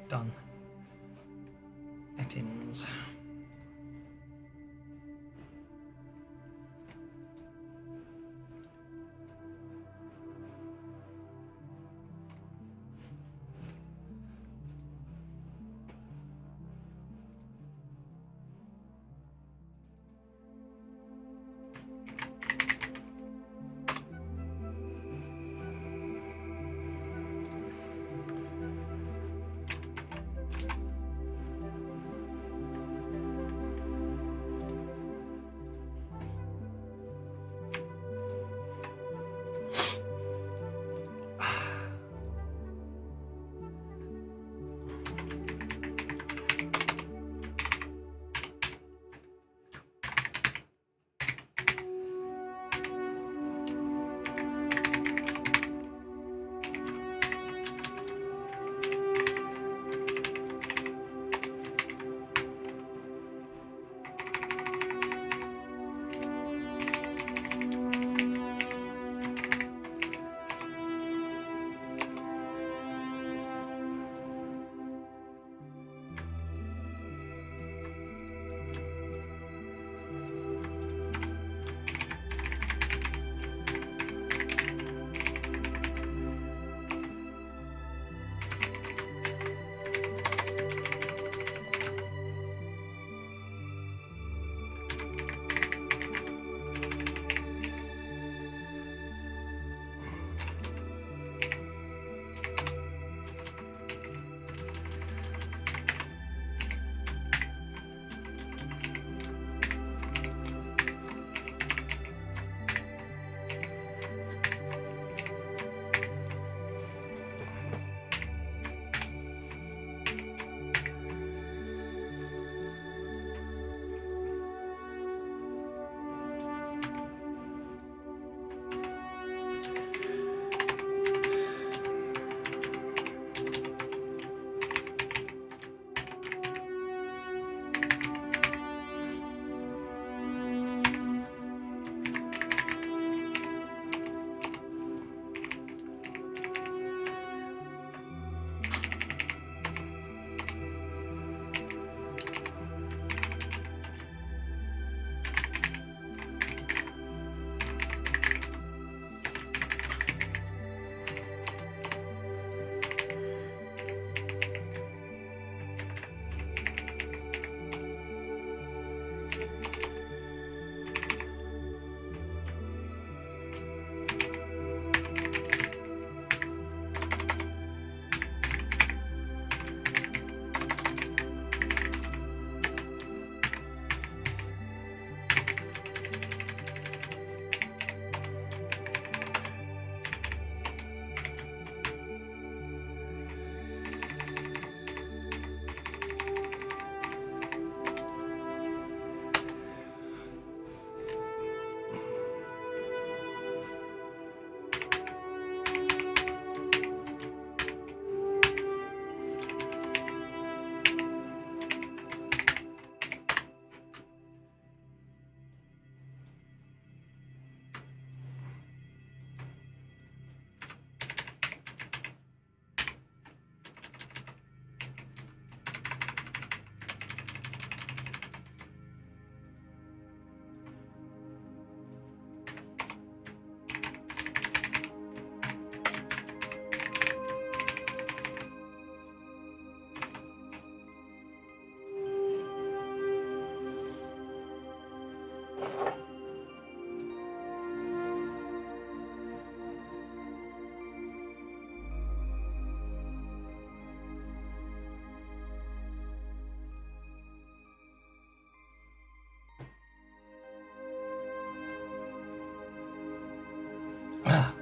Done. Ettins.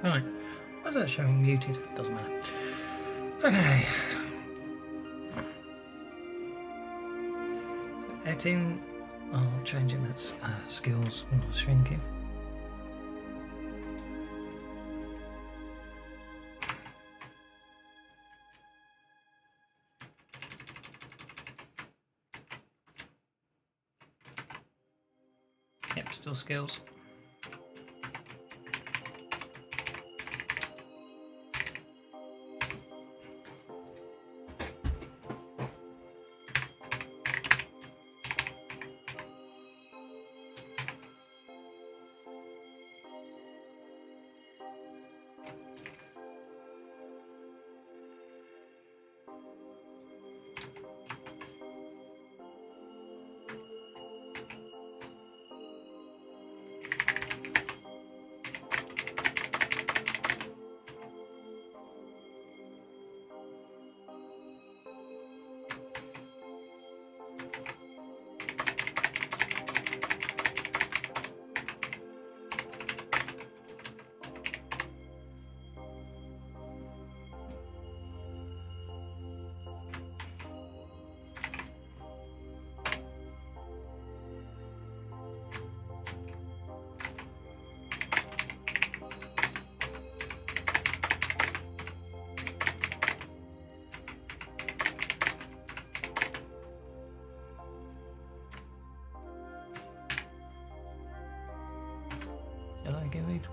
Right. Why is that showing muted? Doesn't matter. Okay. So Etin, I'll change him its skills and shrink him. Yep, still skills.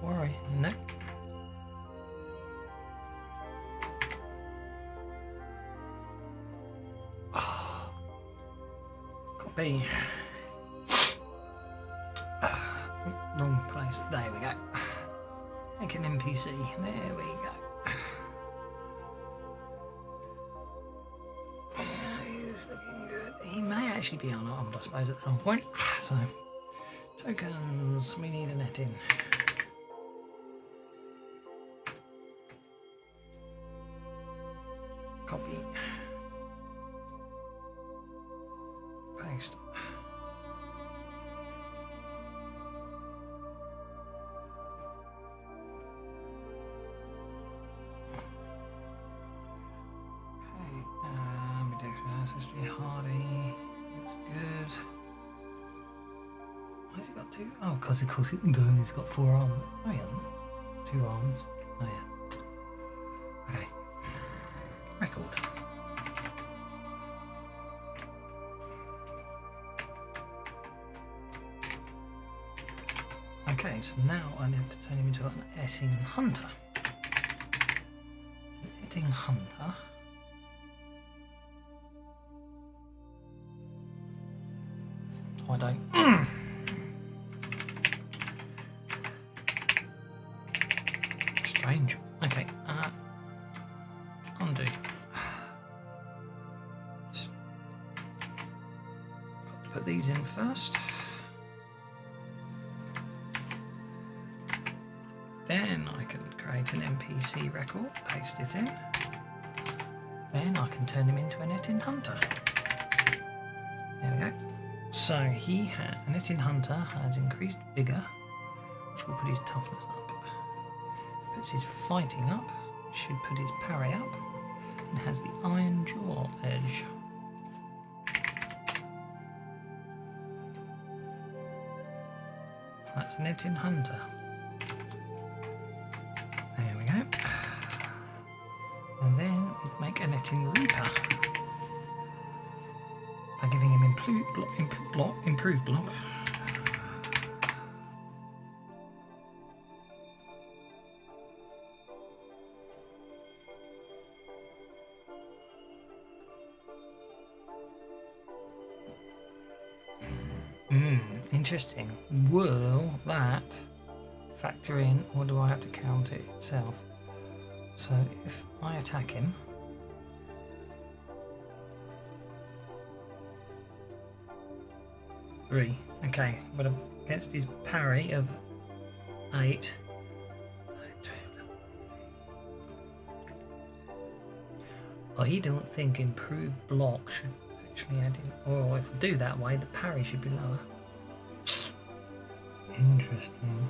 worry. No. Oh. Copy. Wrong place. There we go. Make an NPC. There we go. He's looking good. He may actually be unarmed, I suppose, at some point. So, tokens. We need a net in. Copy. Paste. Hardy, looks good. Why has he got two? Oh, because of course he's got 4 arms. No, he hasn't. 2 arms. Oh yeah. Okay. Record. Okay, so now I have to turn him into an Etting Hunter. An Etting Hunter. I don't. Strange. Okay. Undo. Put these in first. Then I can create an NPC record, paste it in. Then I can turn him into an Etting Hunter. There we go. So he had, an Etting Hunter has increased vigour, which will put his toughness up. Puts his fighting up, should put his parry up, and has the iron jaw edge. That's an Etting Hunter. There we go. And then make an Etting Reaper. By giving him improved block. Interesting. Will that factor in, or do I have to count it itself? So if I attack him, three. Okay, but against his parry of 8. I don't think improved block should actually add in. Or if we do that way, the parry should be lower. Interesting.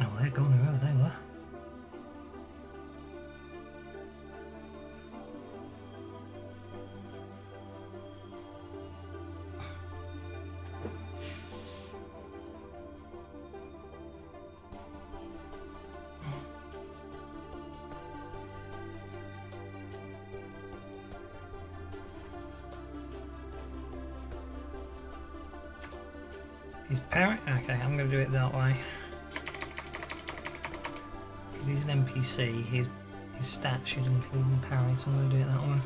Oh, they're gone wherever they were. His parry? Okay, I'm going to do it that way. Because he's an NPC, his stats should include parry, so I'm going to do it that way.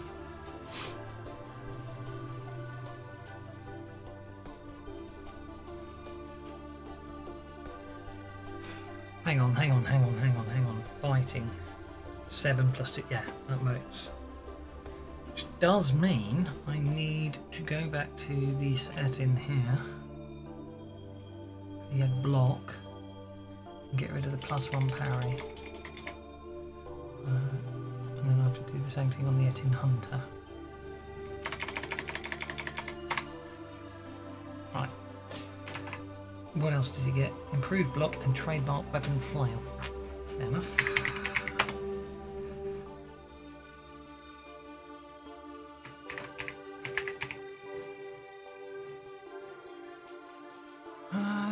Hang on. Fighting. 7 plus 2. Yeah, that works. Which does mean I need to go back to the setting here. He had block and get rid of the +1 parry. And then I have to do the same thing on the Etting Hunter. Right. What else does he get? Improved block and trademark weapon flail. Fair enough.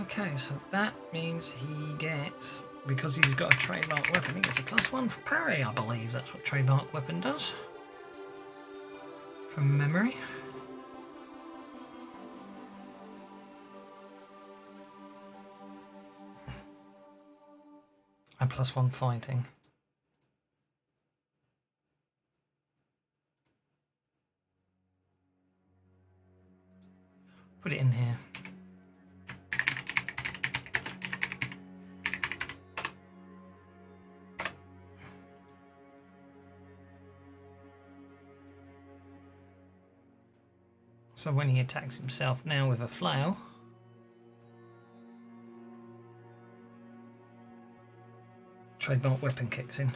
Okay, so that means he gets, because he's got a trademark weapon, he gets a +1 for parry, I believe. That's what trademark weapon does. From memory. And +1 fighting. Put it in here. So when he attacks himself now with a flail, trademark weapon kicks in.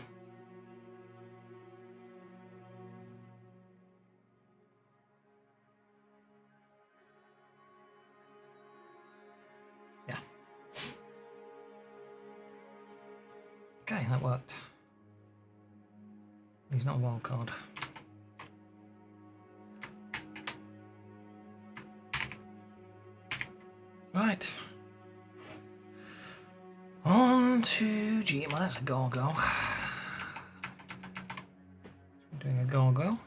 Yeah. Okay, that worked. He's not a wild card. Right. On to G. Well, that's a gargoyle. We're doing a gargoyle.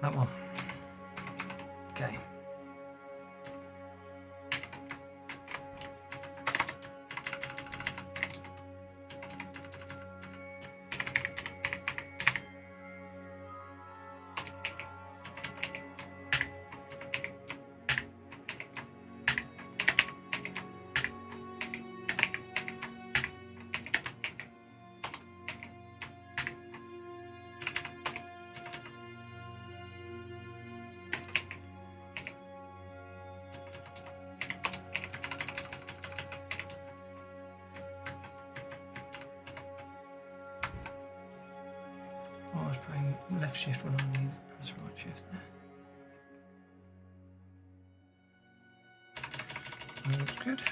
That one. Okay. Oh, I was pressing left shift when I need to press right shift there. That looks good.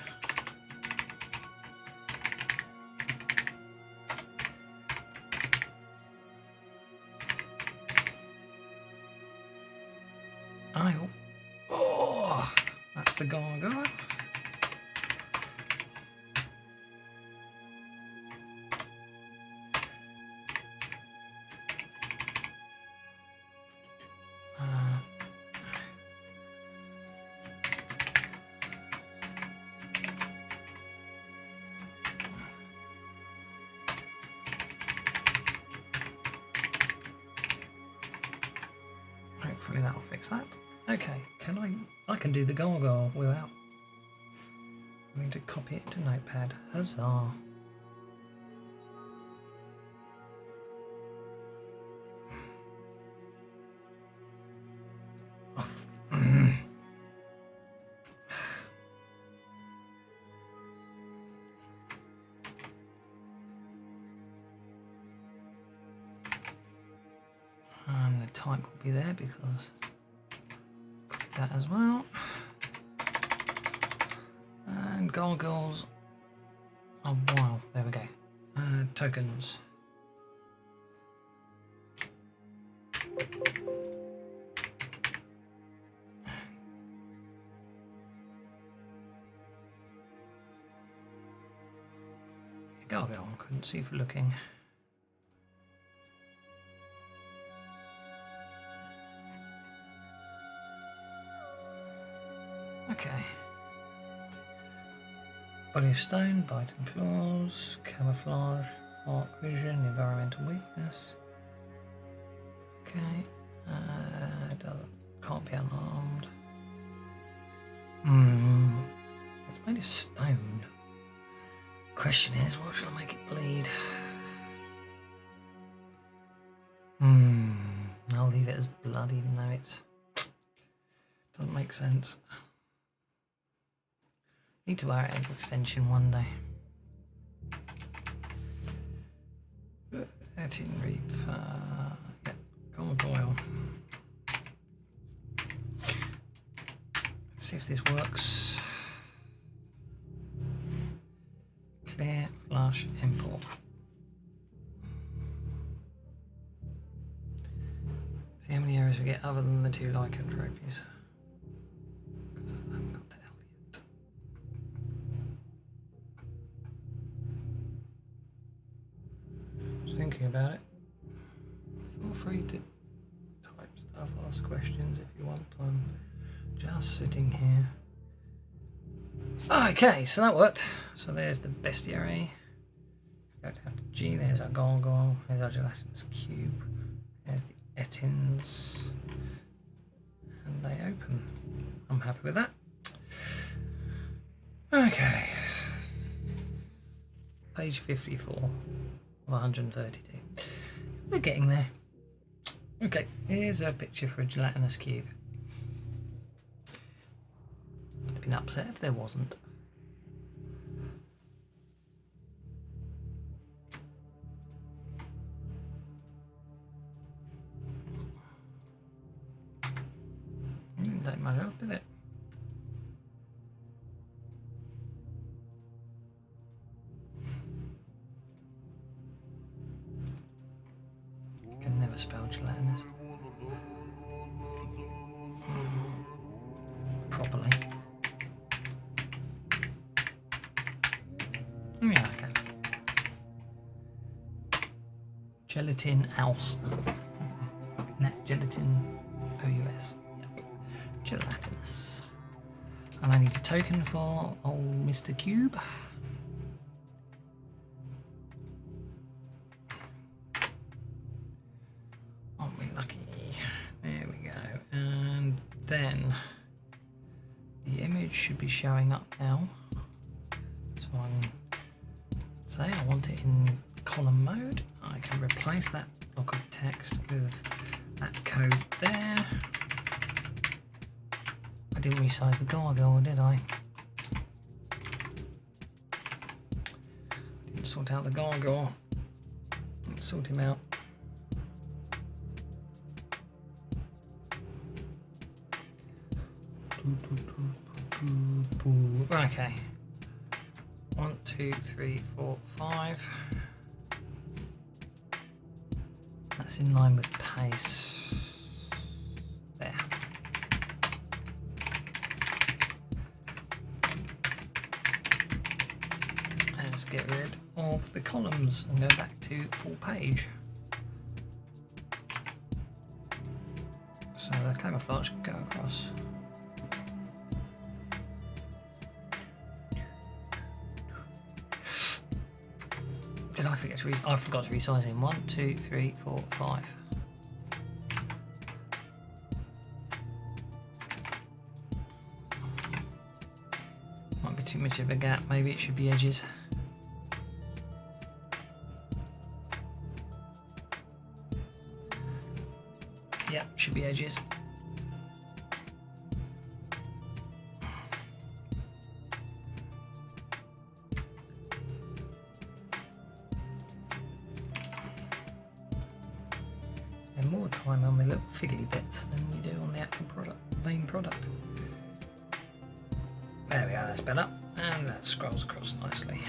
Oh, that's the gargoyle. Hopefully that'll fix that. Okay, I can do the gargoyle without having to copy it to Notepad. Huzzah. And the type will be there because that as well. And gargoyles. Oh wow, there we go. Tokens. Gargoyle, couldn't see for looking. Okay. Body of stone, bite and claws, camouflage, arc vision, environmental weakness. Okay. Can't be unarmed. It's made of stone. Question is, what shall I make it bleed? I'll leave it as blood even though it doesn't make sense. Need to wear it as an extension one day. Reaper. Gargoyle. Let's see if this works. Clear, flush, import. See how many errors we get other than the 2 lycanthropes. I haven't got the hell yet. Just thinking about it. Feel free to type stuff, ask questions if you want. I'm just sitting here. Okay, so that worked. So there's the Bestiary. Go down to G, there's our Gargoyle, there's our gelatinous cube, there's the Ettins, and they open. I'm happy with that. Okay. Page 54 of 132. We're getting there. Okay, here's a picture for a gelatinous cube. I'd have been upset if there wasn't. Didn't take much off, did it? Can never spell gelatinous properly. Yeah, okay. Gelatin house. Gelatin OUS. Yep. Gelatinous. And I need a token for old Mr. Cube. Aren't we lucky? There we go. And then the image should be showing up now. So I can say I want it in column mode. I can replace that block of text with that code there. I didn't resize the gargoyle, did I? Didn't sort out the gargoyle. Didn't sort him out. Okay. 1, 2, 3, 4, 5. That's in line with pace. There. Let's get rid of the columns and go back to full page. So the camouflage can go across. Did I forget to I forgot to resize him. 1, 2, 3, 4, 5. Might be too much of a gap. Maybe it should be edges. Yep, should be edges. More time on the little fiddly bits than you do on the actual product, main product. There we go, that's better, and that scrolls across nicely.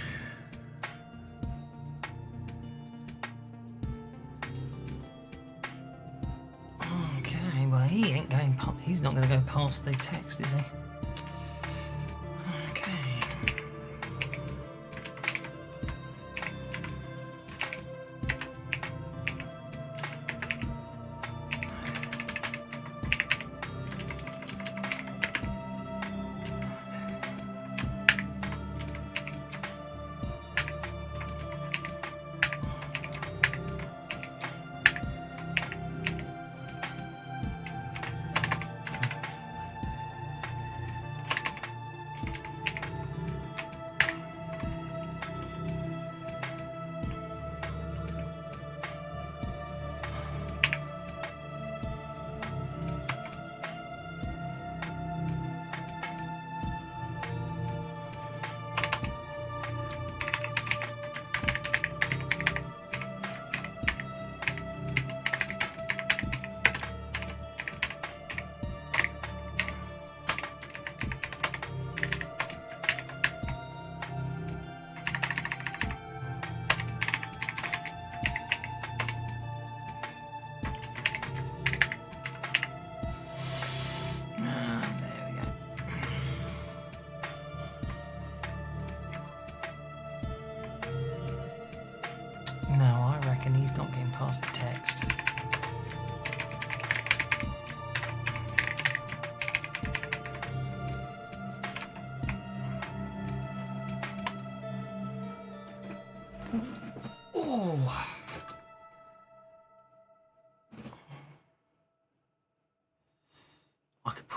Okay, well he ain't going. He's not going to go past the text, is he? Okay.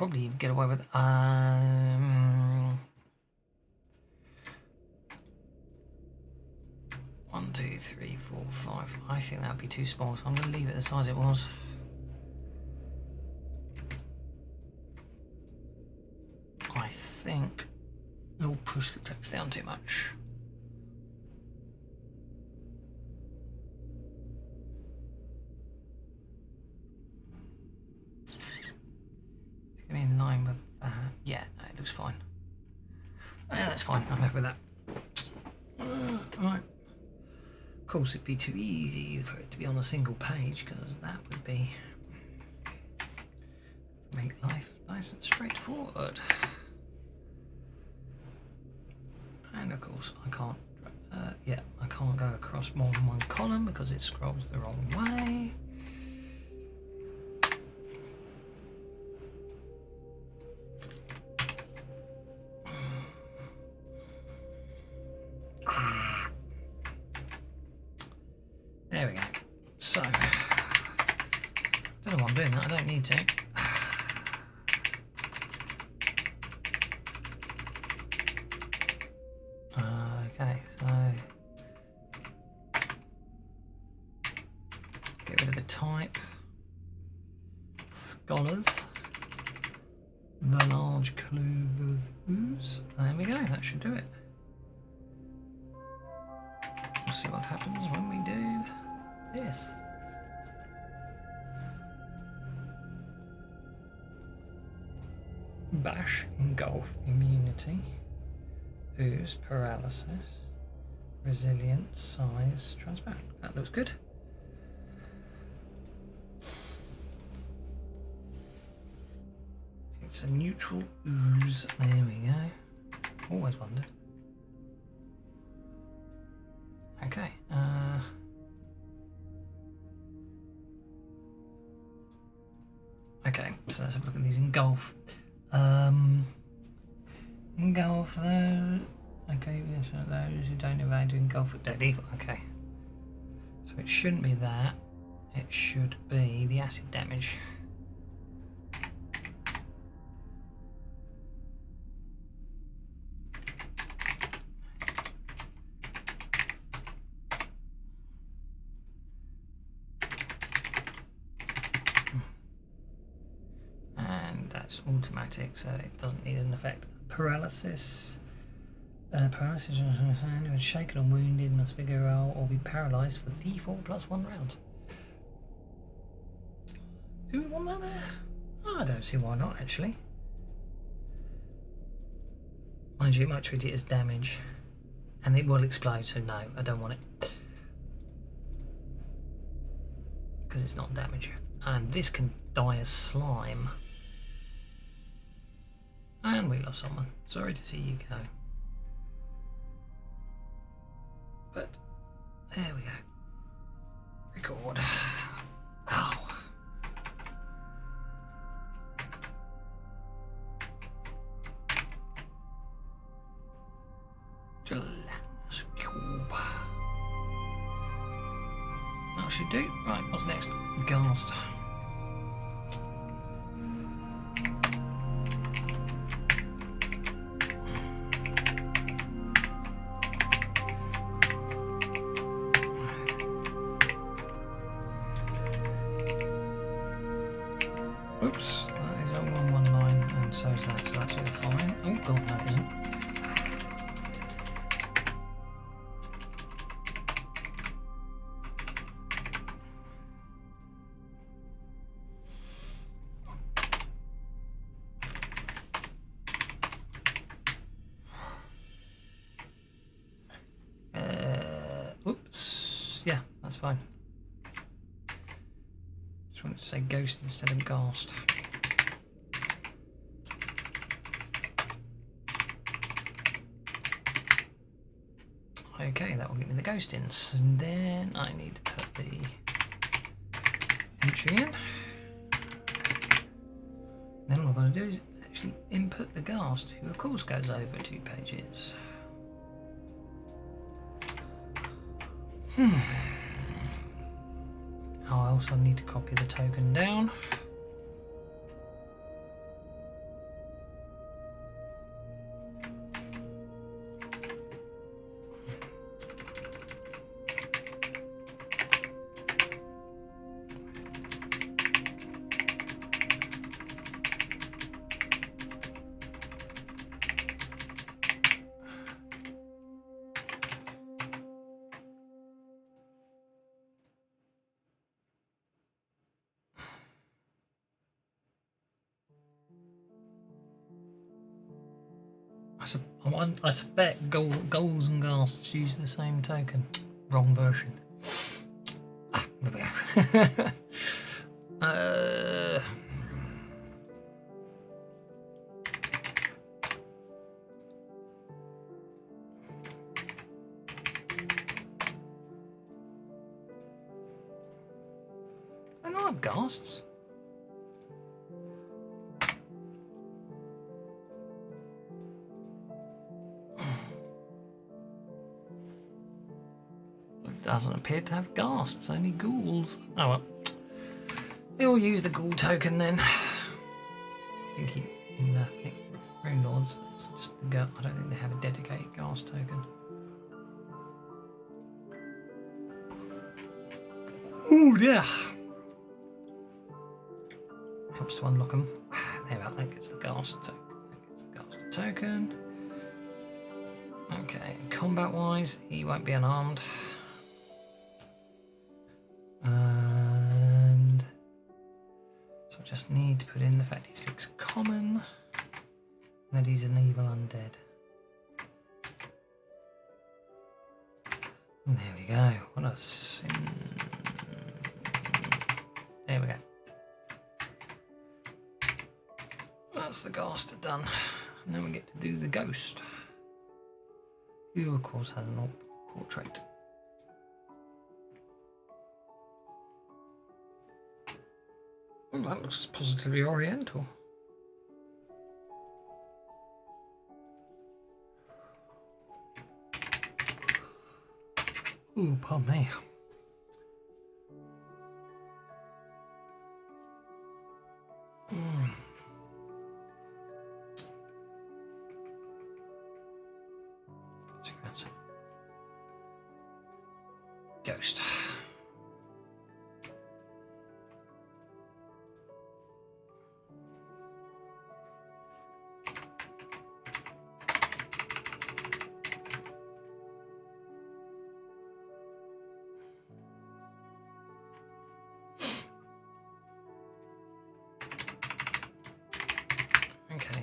probably get away with 1, 2, 3, 4, 5. I think that would be too small, so I'm going to leave it the size it was. I think it'll push the text down too much. It's going to be in line with that. Yeah, no, it looks fine. Yeah, that's fine. I'm happy with that. Right. Of course, it'd be too easy for it to be on a single page, because that would be make life nice and straightforward. And of course, I can't. I can't go across more than one column because it scrolls the wrong way. There we go. So, I don't know why I'm doing that, I don't need to. Okay, so get rid of the type. Scholars. The large club of ooze. There we go, that should do it. We'll see what happens when we do this. Bash, engulf, immunity, ooze, paralysis, resilient, size, transparent. That looks good. It's a neutral ooze. There we go. Always wondered. Okay. Okay, so let's have a look at these engulf. Engulf those. Okay, those who don't evade to engulf at dead evil. Okay. So it shouldn't be that. It should be the acid damage. Automatic, so it doesn't need an effect. Paralysis. Paralysis when shaken and wounded must figure out or be paralysed for D4 plus 1 round. Do we want that there? Oh, I don't see why not, actually. Mind you, it might treat it as damage and it will explode, so no, I don't want it. Because it's not damage. And this can die as slime. And we lost someone. Sorry to see you go. But there we go. Record. Oh. Gelatinous cube. That should do. Right, what's next? Ghast. Oops, that is 0119 and so is that, so that's all fine. Oh god, no it isn't. Oops, yeah, that's fine. Just wanted to say ghost instead of ghast. Okay, that will give me the ghost ins. And then I need to put the entry in. Then what I'm going to do is actually input the ghast, who of course goes over 2 pages. Oh, I also need to copy the token down. I suspect goals and ghasts use the same token. Wrong version. Ah, there we go. I know I've ghasts. Doesn't appear to have ghasts, only ghouls. Oh well. He'll use the ghoul token then. I think Rune Lords, it's just the I don't think they have a dedicated ghast token. Oh dear. Helps to unlock them. There we go, that gets the ghast token. That gets the ghast token. Okay, combat wise, he won't be unarmed. And so I just need to put in the fact he speaks common, and that he's an evil undead. And there we go. What a sin. There we go. That's the ghast done. And then we get to do the ghost, who of course has an orc portrait. Oh, that looks positively oriental. Ooh, pardon me. Ghost. Okay.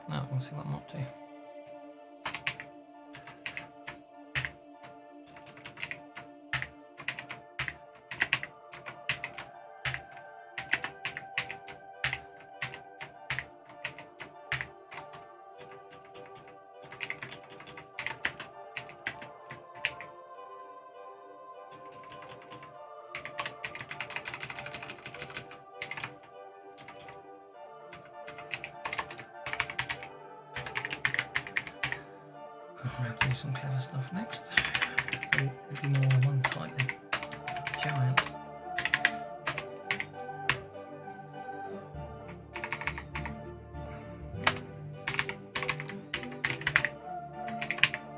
No, we'll see what I'm up to. We'll have to do some clever stuff next. So it'll be more one type than giant.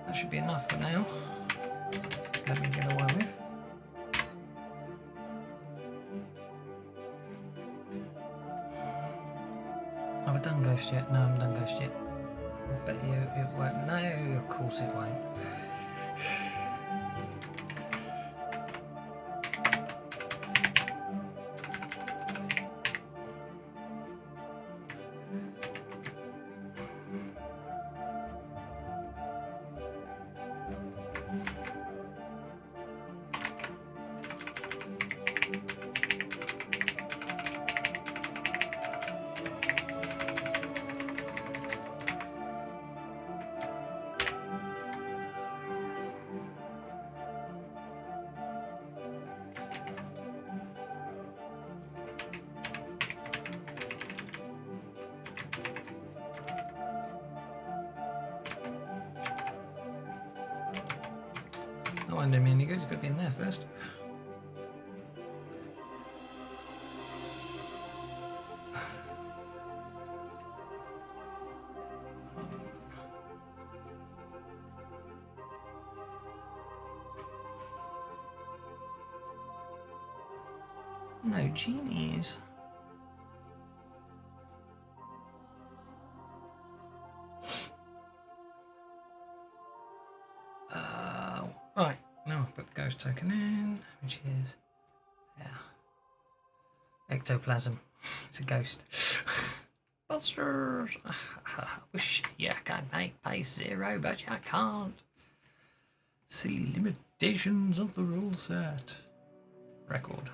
That should be enough for now. Let me get away with. Have I done ghost yet? No, I haven't done ghost yet. But it won't. No, of course it won't. good, it's got to be in there first. No genies. Right, now I'll put the ghost token in, which is ectoplasm. It's a ghost. Busters! Wish you could make base 0, but you can't. Silly limitations of the rule set. Record.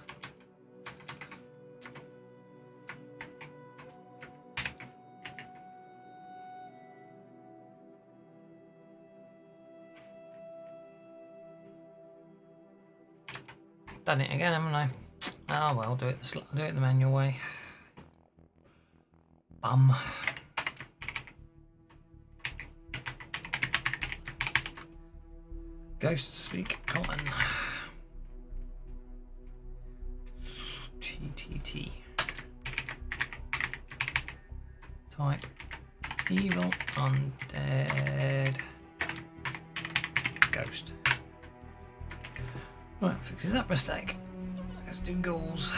Done it again, haven't I? Oh well, do it the manual way. Bum. Ghosts speak common. TTT. Type evil undead ghost. Right, fixes that mistake. Let's do goals.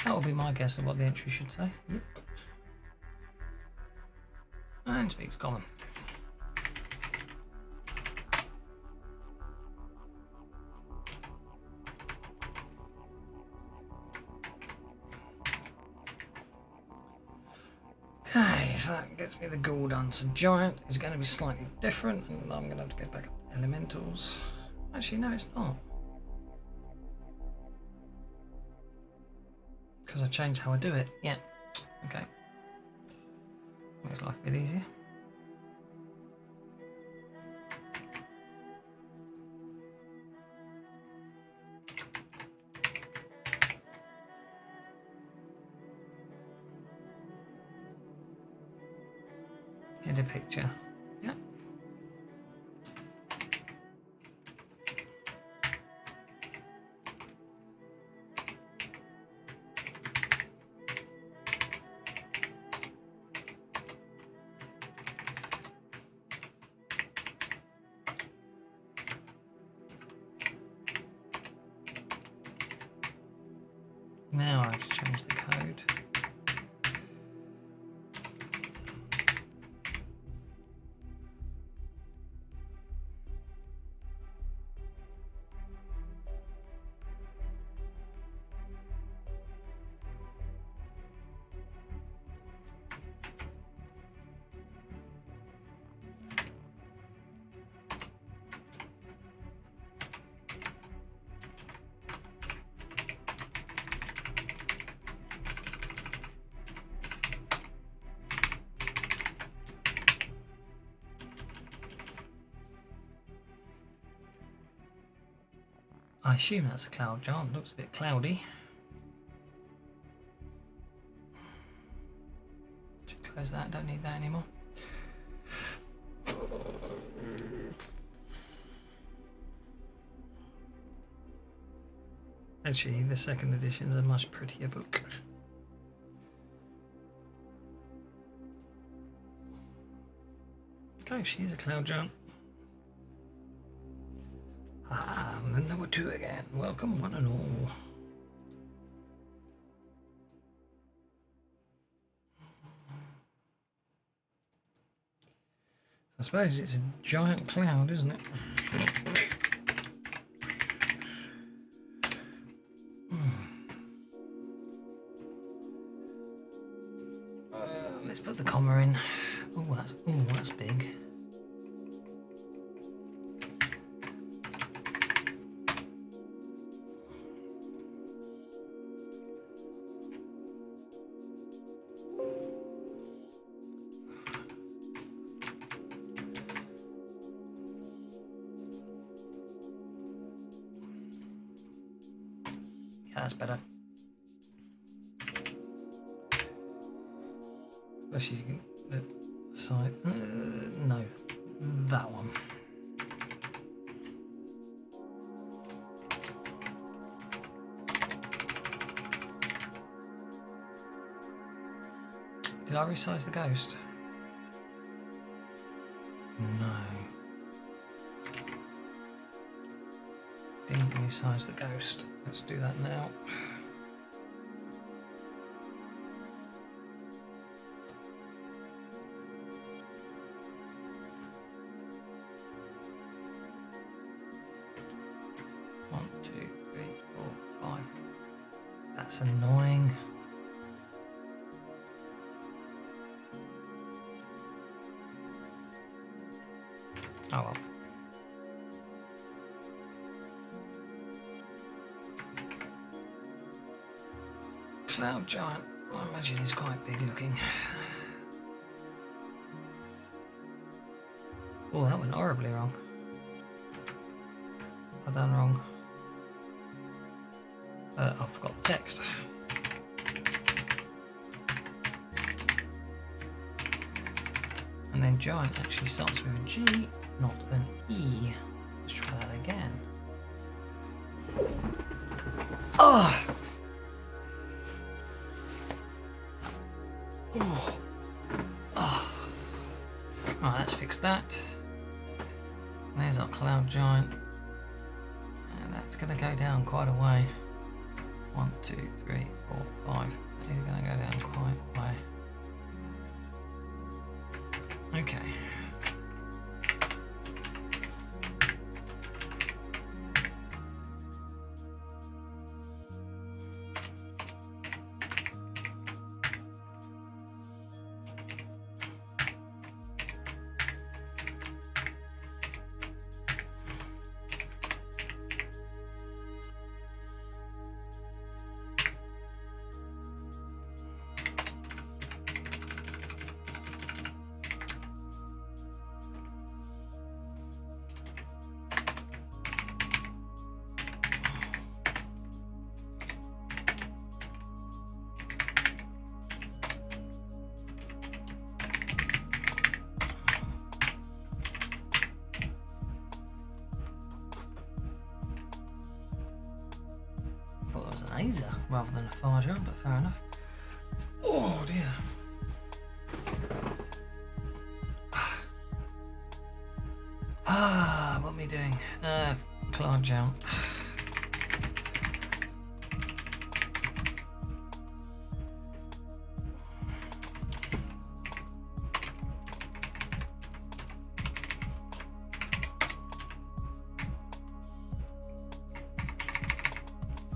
That will be my guess of what the entry should say. Yep. And speaks common. Okay, so that gets me the ghoul done. So giant is going to be slightly different, and I'm going to have to go back up to elementals. Actually, no, it's not. Because I changed how I do it. Yeah. Okay. Makes life a bit easier. Here's a picture. Yeah. Now I have to change the code. I assume that's a cloud giant. Looks a bit cloudy. Should close that. Don't need that anymore. Actually, the second edition is a much prettier book. Okay, she is a cloud giant. Ah, and then there were two again. Welcome, one and all. I suppose it's a giant cloud, isn't it? Let's put the comma in. Oh, that's big. Yeah, that's better. Especially you can the side. No, that one. Did I resize the ghost? No. Didn't resize the ghost. Let's do that now. One, two, three, four, five. That's annoying. Oh well. Cloud giant. I imagine he's quite big looking. Oh, that went horribly wrong. I've done wrong. I forgot the text. And then giant actually starts with a G, not an E. Let's try that again. Oh! Oh. Oh. Alright, let's fix that. There's our cloud giant. And that's going to go down quite a way. 1, 2, 3, 4, 5. It's going to go down quite a way. Okay. Laser rather than a Farger, but fair enough. Oh dear. What am I doing? Cloud jump.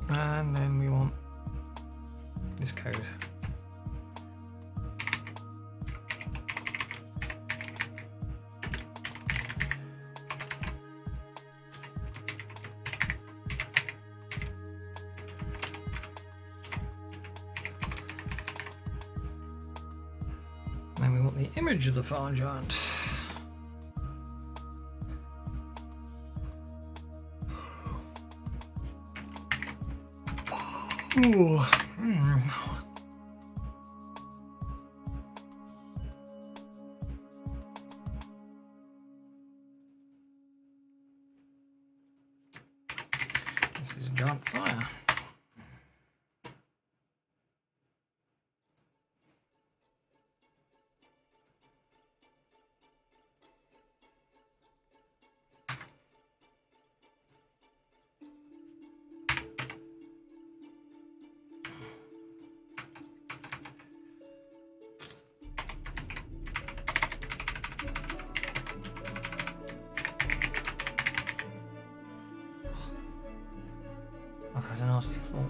And then we want this code. Then we want the image of the fire giant. Ooh. This is a giant fire. I've had a nasty fall.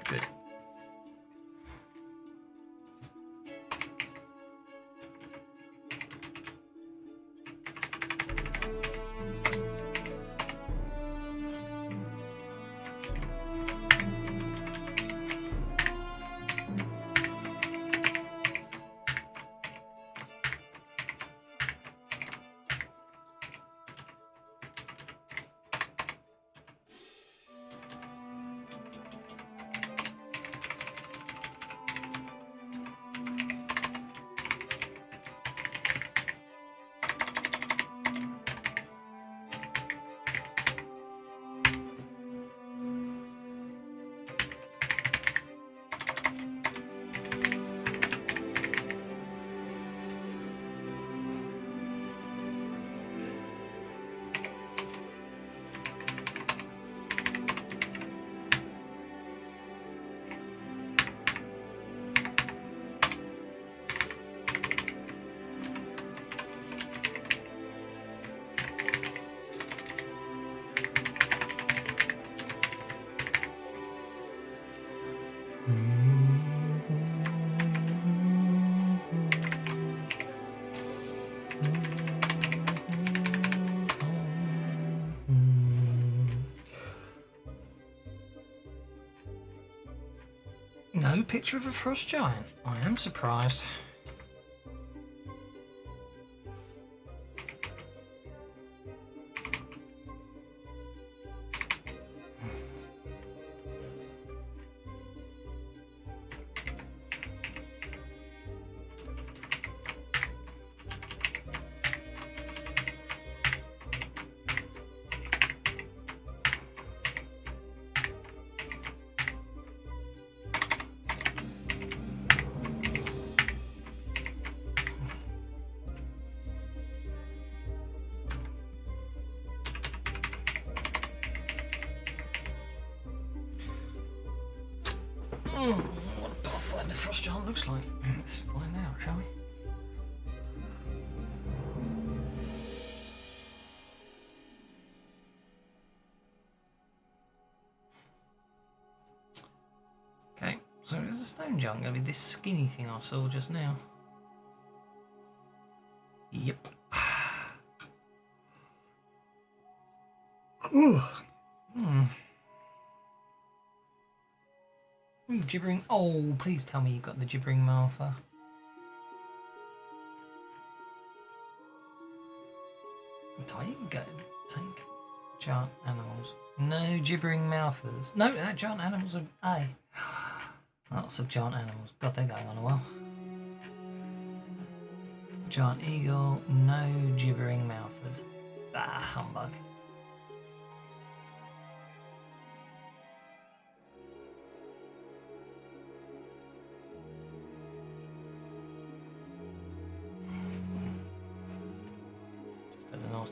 Good. No picture of a frost giant. I am surprised. What a Pathfinder frost giant looks like. Let's find out, shall we? Okay, so is the stone giant going to be this skinny thing I saw just now? Yep. Ooh. Gibbering. Oh, please tell me you got the gibbering Martha. Take giant animals. No gibbering mouthers. No, giant animals are A. Lots of giant animals. God, they're going on a while. Giant eagle. No gibbering mouthers. Ah, humbug.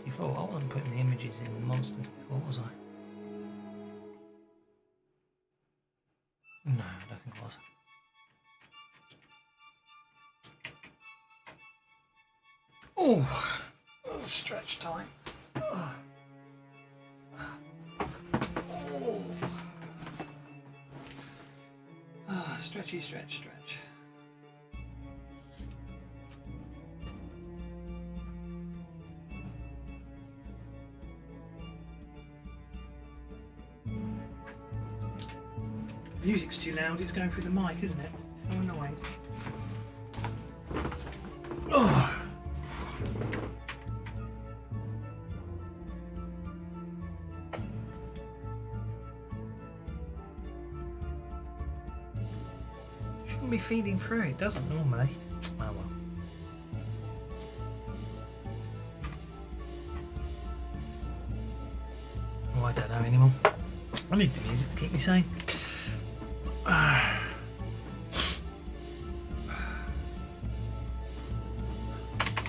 Before. I wasn't putting the images in monsters before, was I? No, I don't think I was. Oh, stretch time. Oh. Stretchy, stretch. Music's too loud, it's going through the mic, isn't it? How annoying. Oh. shouldn't be feeding through. It doesn't normally. Oh well. Oh, I don't know anymore. I need the music to keep me sane.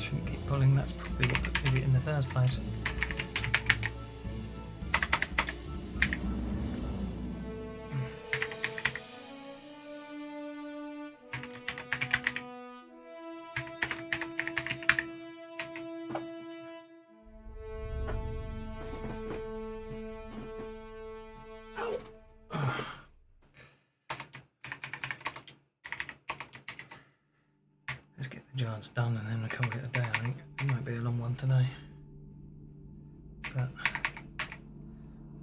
Shouldn't keep pulling. That's probably what did it in the first place. Let's get the giants done and then we'll call it a day. I think it might be a long one today, but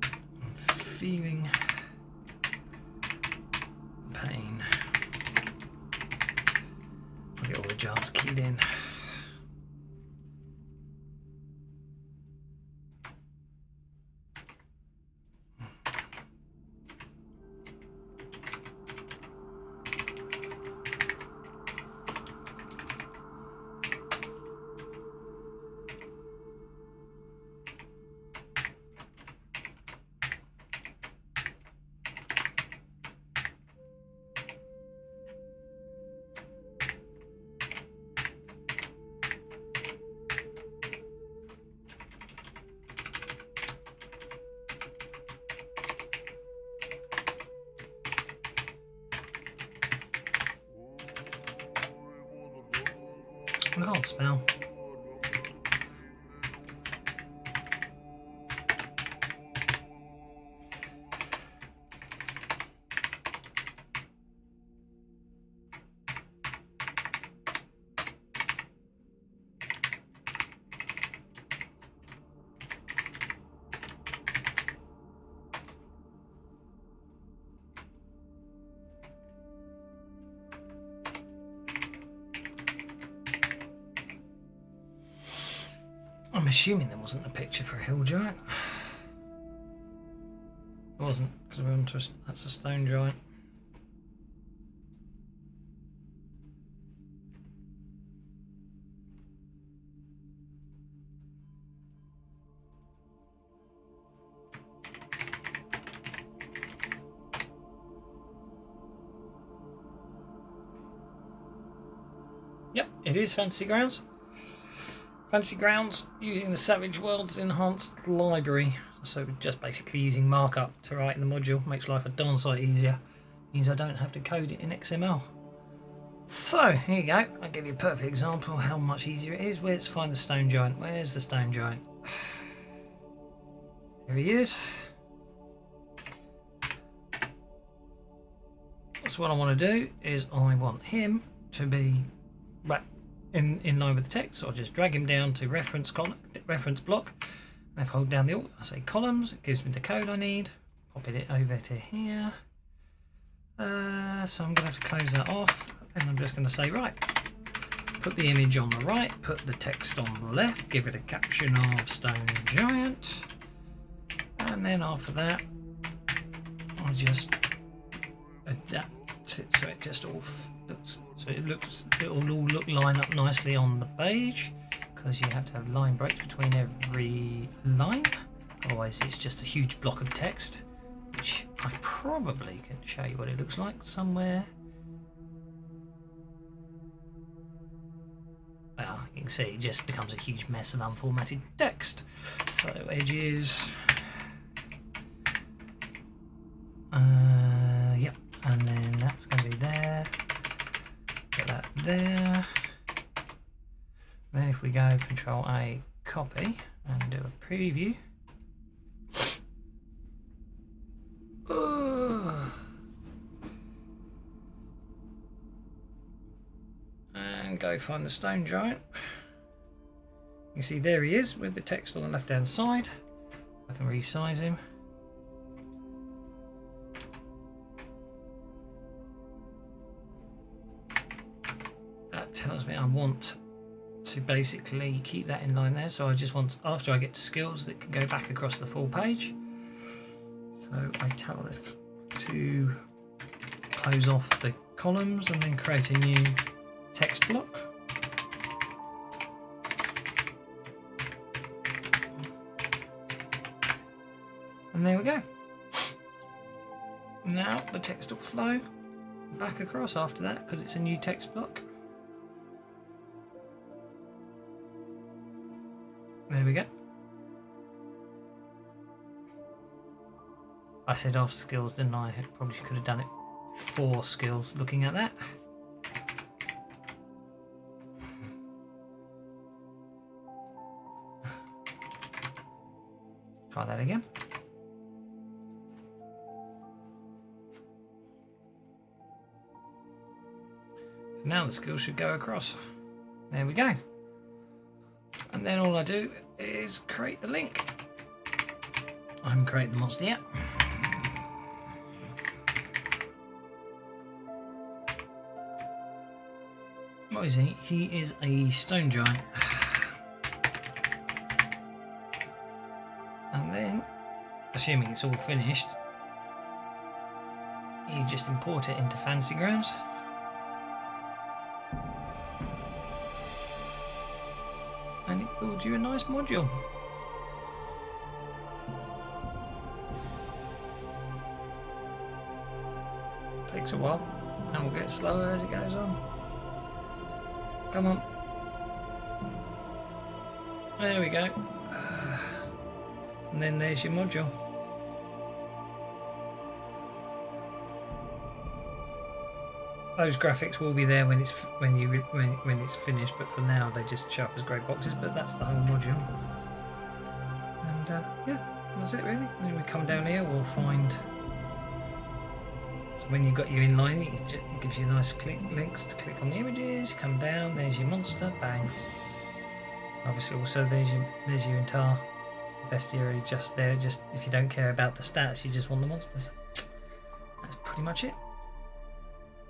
I'm feeling pain. I'll get all the giants keyed in. I can't smell. I'm assuming there wasn't a picture for a hill giant. It wasn't, because we're onto that's a stone giant. Yep, it is Fantasy Grounds. Fantasy Grounds using the Savage Worlds enhanced library. So just basically using markup to write in the module makes life a darn sight easier. Means I don't have to code it in XML. So here you go. I'll give you a perfect example of how much easier it is. Let's find the stone giant. Where's the stone giant? There he is. So what I want to do is I want him to be right in line with the text, so I'll just drag him down to reference block, and if I hold down the alt, I say columns, it gives me the code I need, popping it over to here. So I'm going to have to close that off, and I'm just going to say, right, put the image on the right, put the text on the left, give it a caption of stone giant, and then after that I'll just adapt it so it just all looks, so it will all line up nicely on the page, because you have to have line breaks between every line, otherwise it's just a huge block of text, which I probably can show you what it looks like somewhere. Well, you can see it just becomes a huge mess of unformatted text. So edges, yep, and then that's going to be there. Get that there. Then if we go Control A, copy, and do a preview. And go find the stone giant. You see there he is with the text on the left hand side. I can resize him. That tells me I want to basically keep that in line there, so I just want, after I get to skills, that can go back across the full page. So I tell it to close off the columns and then create a new text block. And there we go. Now the text will flow back across after that because it's a new text block. There we go. I said off skills, didn't I? I probably could have done it 4 skills looking at that. Try that again. So now the skill should go across. There we go. And then all I do is create the link. I haven't created the monster yet. What is he? He is a stone giant. And then, assuming it's all finished, you just import it into Fantasy Grounds. And it builds you a nice module. Takes a while, and will get slower as it goes on. Come on. There we go. And then there's your module. Those graphics will be there when it's finished, but for now they just show up as grey boxes. But that's the whole module. And yeah, that's it really. And then we come down here, we'll find. So when you've got your inline, it gives you nice links to click on the images. Come down, there's your monster, bang. Obviously, also there's your entire bestiary just there. Just if you don't care about the stats, you just want the monsters. That's pretty much it.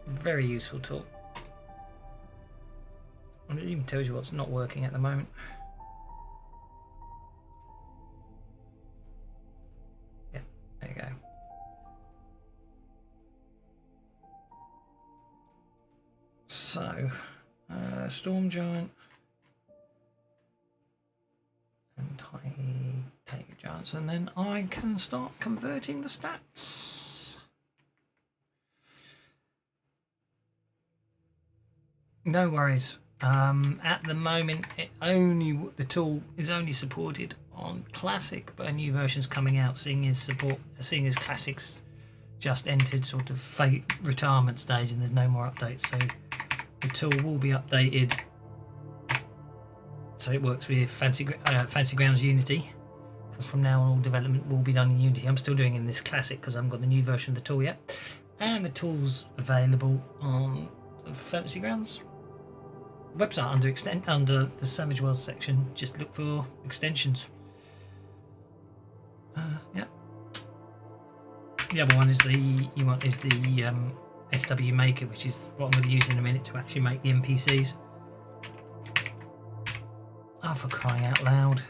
Very useful tool. And it even tells you what's not working at the moment. Yeah, there you go. So, Storm Giant and Tiger Giants, and then I can start converting the stats. No worries. At the moment, the tool is only supported on Classic, but a new version's coming out. Seeing as Classic's just entered sort of retirement stage, and there's no more updates, so the tool will be updated. So it works with Fantasy Grounds Unity, because from now on all development will be done in Unity. I'm still doing it in this Classic because I haven't got the new version of the tool yet, and the tool's available on Fantasy Grounds website under the Savage World section. Just look for extensions. Yeah. The other one is the SW Maker, which is what I'm going to use in a minute to actually make the NPCs. Oh, for crying out loud!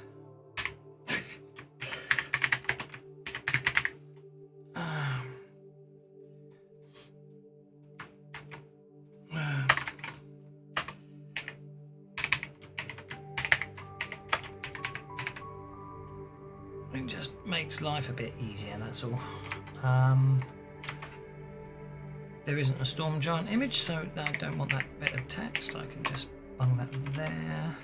It just makes life a bit easier, that's all. There isn't a Storm Giant image, so I don't want that bit of text. I can just bung that there.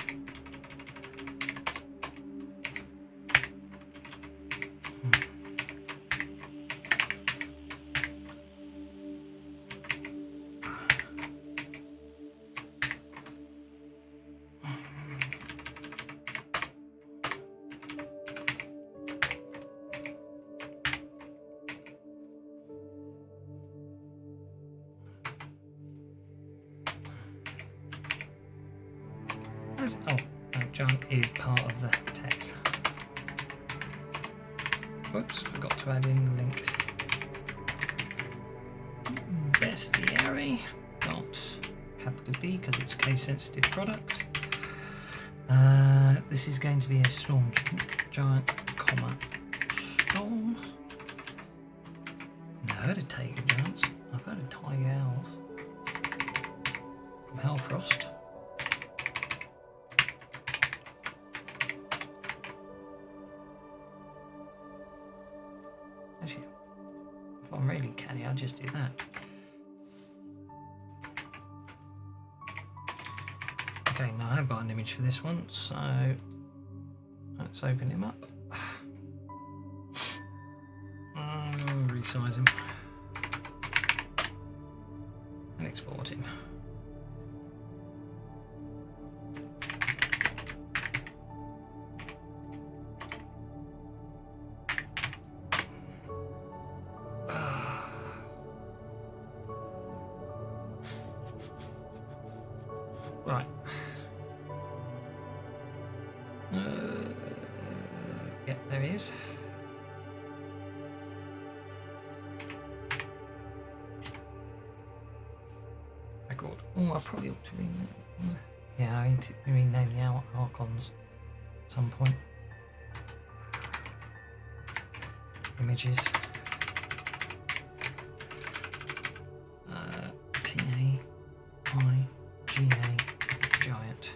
Oh, giant is part of the text. Whoops, forgot to add in the link. Bestiary dot capital B because it's case sensitive product. This is going to be a Storm Giant, comma Storm. I've heard of Tiger Giants. I've heard of Tiger Owls. from Hellfrost. Actually, if I'm really canny, I'll just do that. Okay, now I've got an image for this one, so let's open him up. Resize him and export him. Right. Yeah, there he is. Record. Oh, I probably ought to rename. Yeah, I need to rename the Archons at some point. Images. T-A-I-G-A giant.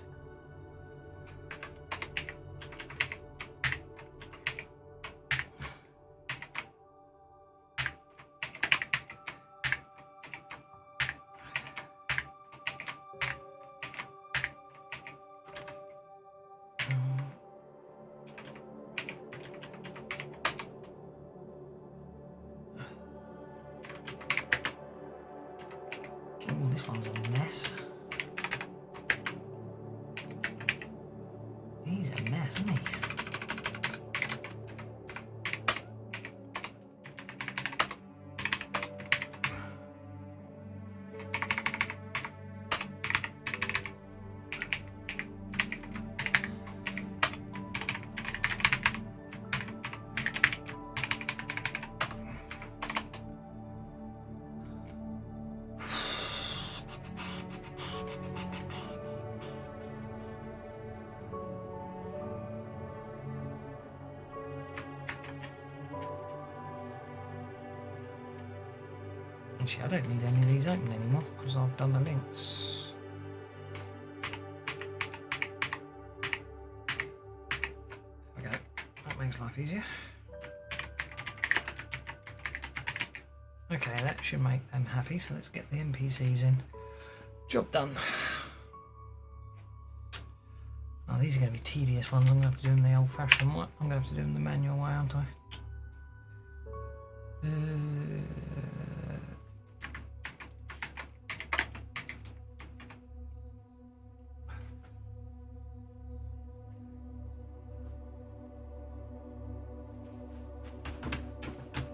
Oh, this one's a mess. He's a mess, isn't he? Actually, I don't need any of these open anymore because I've done the links. Okay, that makes life easier. Okay, that should make them happy, so let's get the NPCs in. Job done. Oh, these are going to be tedious ones. I'm going to have to do them the old-fashioned way. I'm going to have to do them the manual way, aren't I?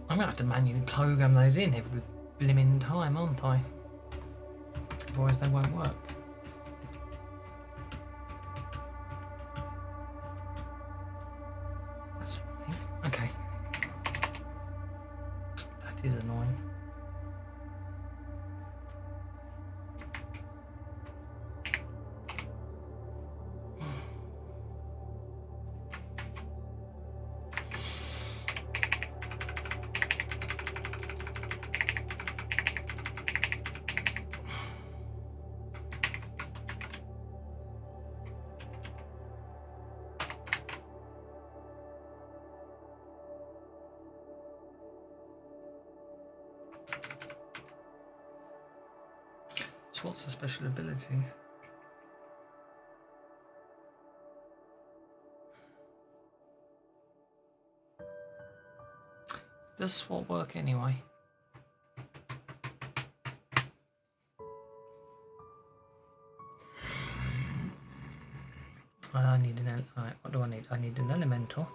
I'm going to have to manually program those in every blimmin' time, aren't I? Otherwise they won't work. That's annoying. Okay. That is annoying. So what's the special ability? Does SWEL work anyway? I need an right, what do I need? I need an elemental.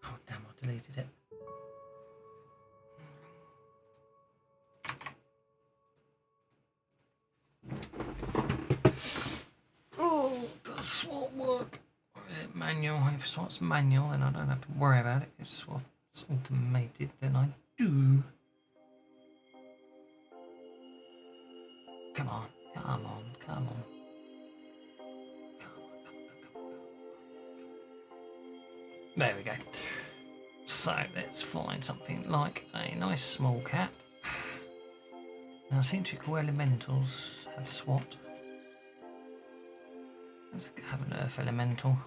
Oh damn, I deleted it. Oh, does SWEL work? Or is it manual? If SWEL's manual, then I don't have to worry about it. If SWEL's automated, then I do. Come on, come on, come on. There we go. So let's find something like a nice small cat. Now, cylindrical elementals have SWAT. Let's have an earth elemental.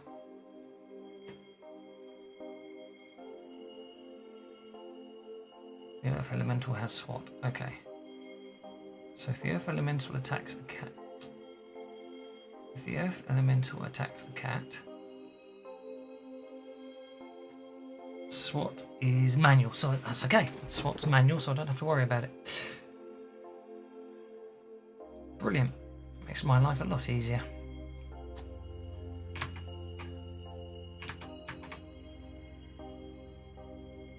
The earth elemental has SWAT. Okay. So if the earth elemental attacks the cat, SWAT is manual, so that's okay. SWAT's manual, so I don't have to worry about it. Brilliant. Makes my life a lot easier.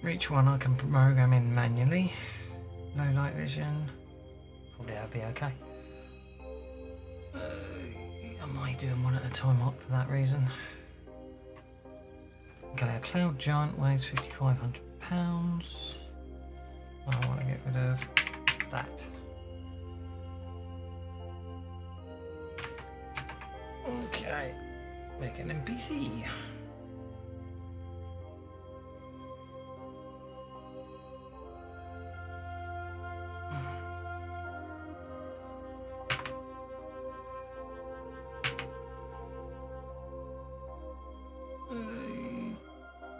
Each one I can program in manually. Low light vision. Probably that'll be okay. I might doing one at a time up for that reason. Okay, a cloud giant weighs 5,500 pounds. I want to get rid of that. Okay, make an NPC.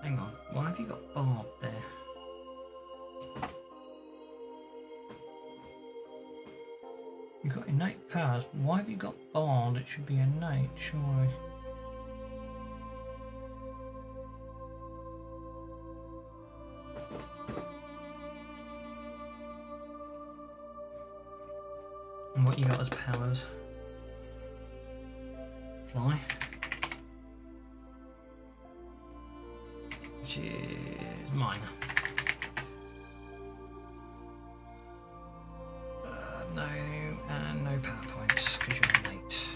Hang on, why have you got Barb there? You've got innate powers, but why have you got Bard? It should be innate, surely. And what you got as powers? Fly. Which is minor. No, and no power points because you're innate.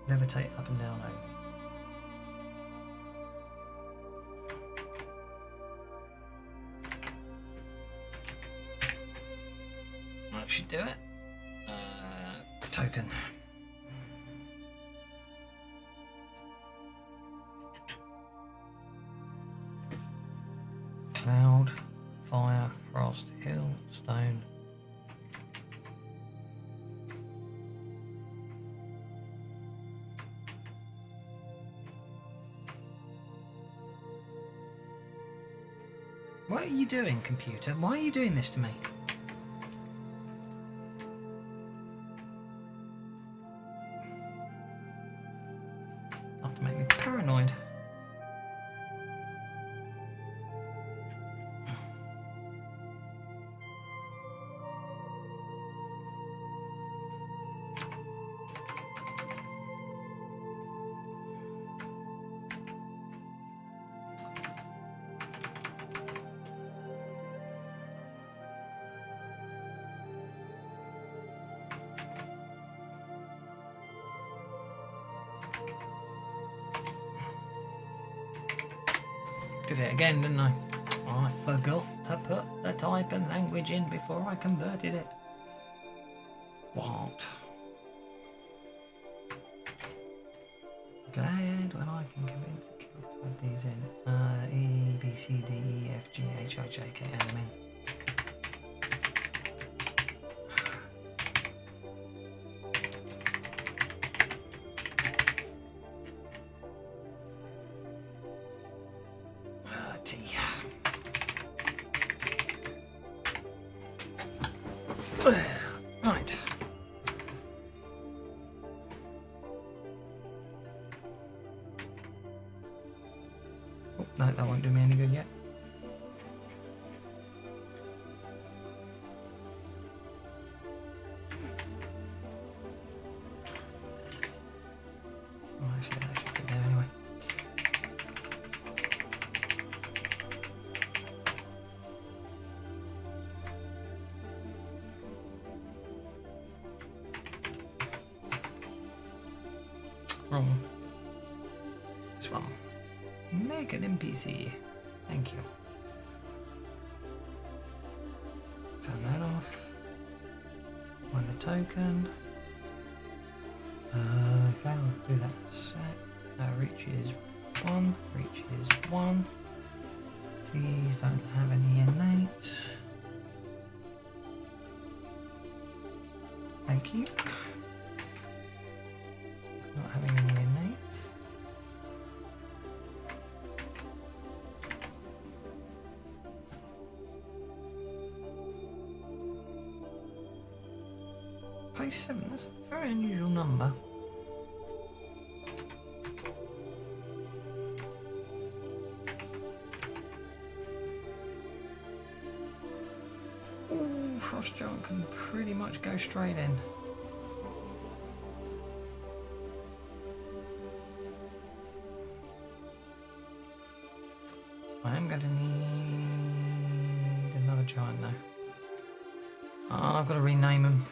Levitate up and down only. That should do it. Token. Cloud, fire, frost, hill, stone. What are you doing, computer? Why are you doing this to me? Enough to make me paranoid. Did it again, didn't I? I forgot to put the type and language in before I converted it. What? Glad when I can convince a kill to add these in. E, B, C, D, E, F, G, H, I, J, K, L, M, N. Right. Oh, no, that won't do me any good yet. Oh, actually, that should be there anyway. Wrong. This one. Make an NPC. Thank you. Turn that off. Find the token. Okay, I'll do that in a sec. Reach is 1. Reach is 1. Please don't have any innate. Thank you. Not having any innates. Place 7, that's a very unusual number. Ooh, Frost Giant can pretty much go straight in. I am going to need another giant now. Oh, I've got to rename him.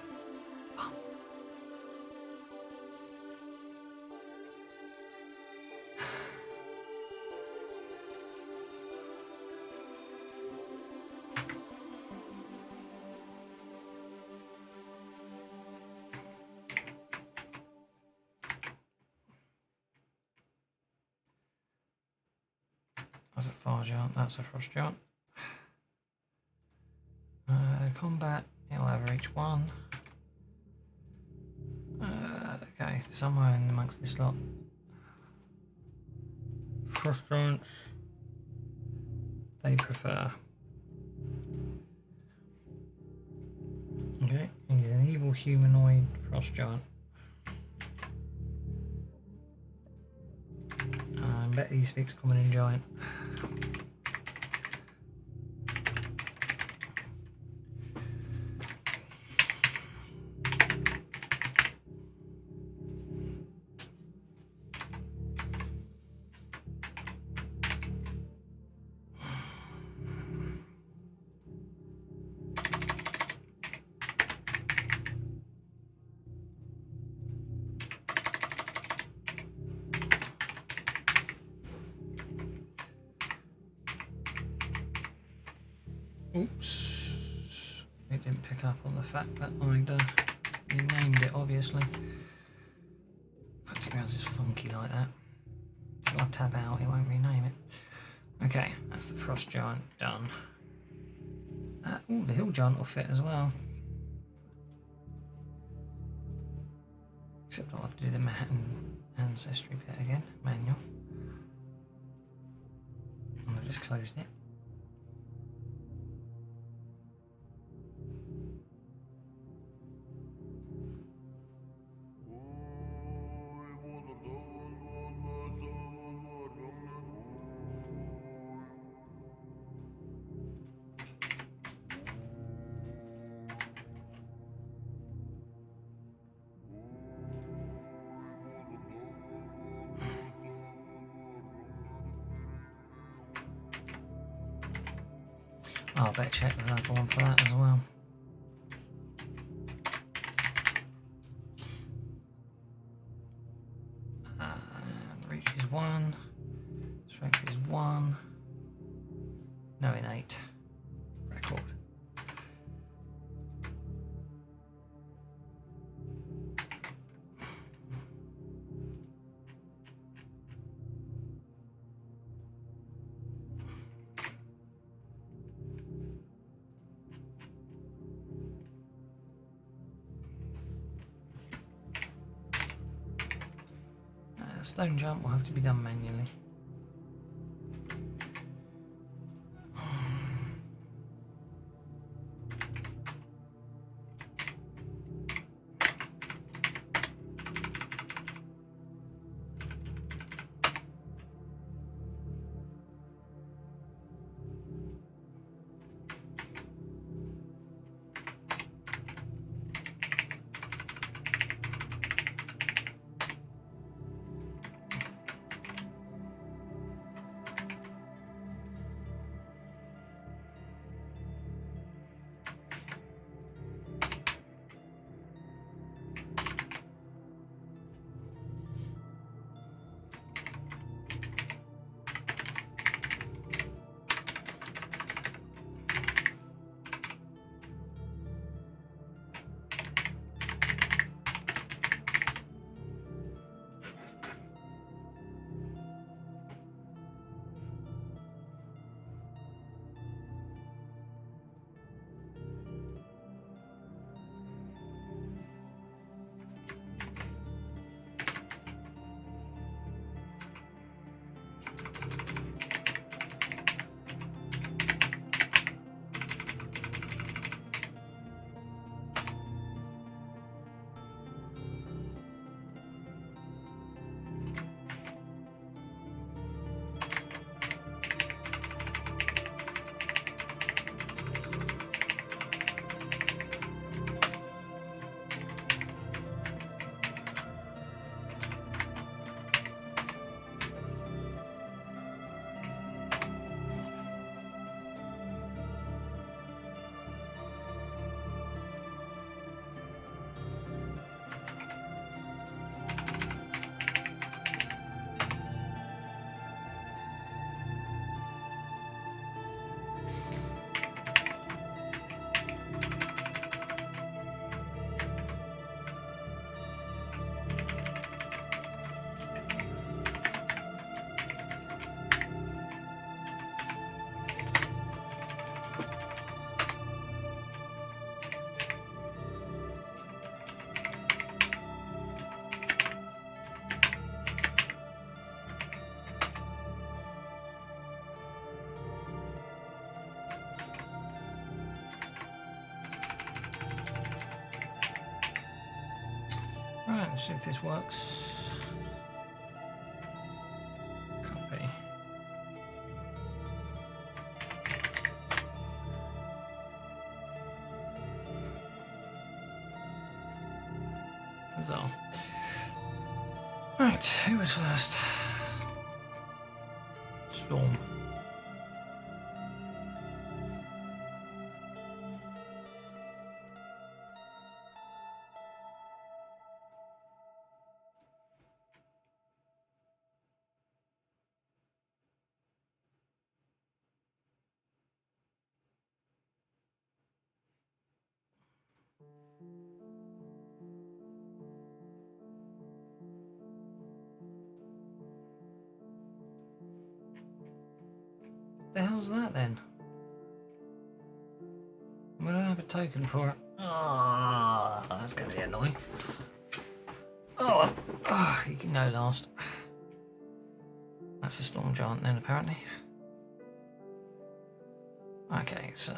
That's a fire giant, that's a frost giant. Combat, he'll have reach 1. Okay, somewhere in amongst this lot. Frost giants, they prefer. Okay, he's an evil humanoid frost giant. I bet he speaks common and giant. Oops, it didn't pick up on the fact that I'd renamed it, obviously. Fancy Grounds is funky like that. So I'll tab out, it won't rename it. Okay, that's the Frost Giant done. The Hill Giant will fit as well. Except I'll have to do the Manhattan Ancestry bit again, manual. And I've just closed it. Oh, I better check the other one for that as well. Reach is 1, strength is 1, no innate, record. Stone jump will have to be done manually. Right, let's see if this works. Copy. Bizarre. Right, who was first? Storm. The hell's that then? We don't have a token for it. Ah, oh, that's going to be annoying. Oh, well. Oh, he can go last. That's a storm giant then, apparently. Okay, so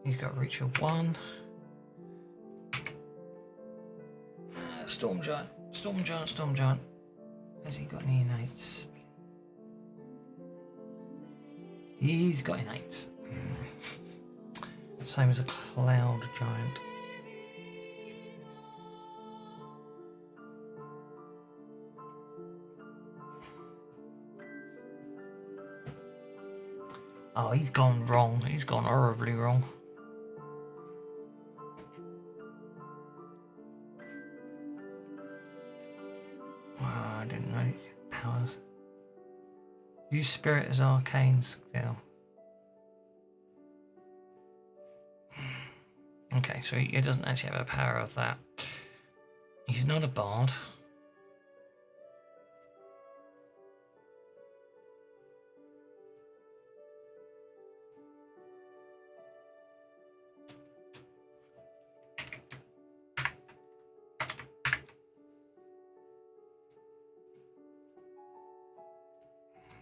he's got a reach of 1. Storm giant, storm giant, storm giant. Has he got any innates? He's got innates. Same as a cloud giant. Oh, he's gone wrong. He's gone horribly wrong. Wow, I didn't know he had powers. Use spirit as arcane skill. Okay, so he doesn't actually have a power of that. He's not a bard.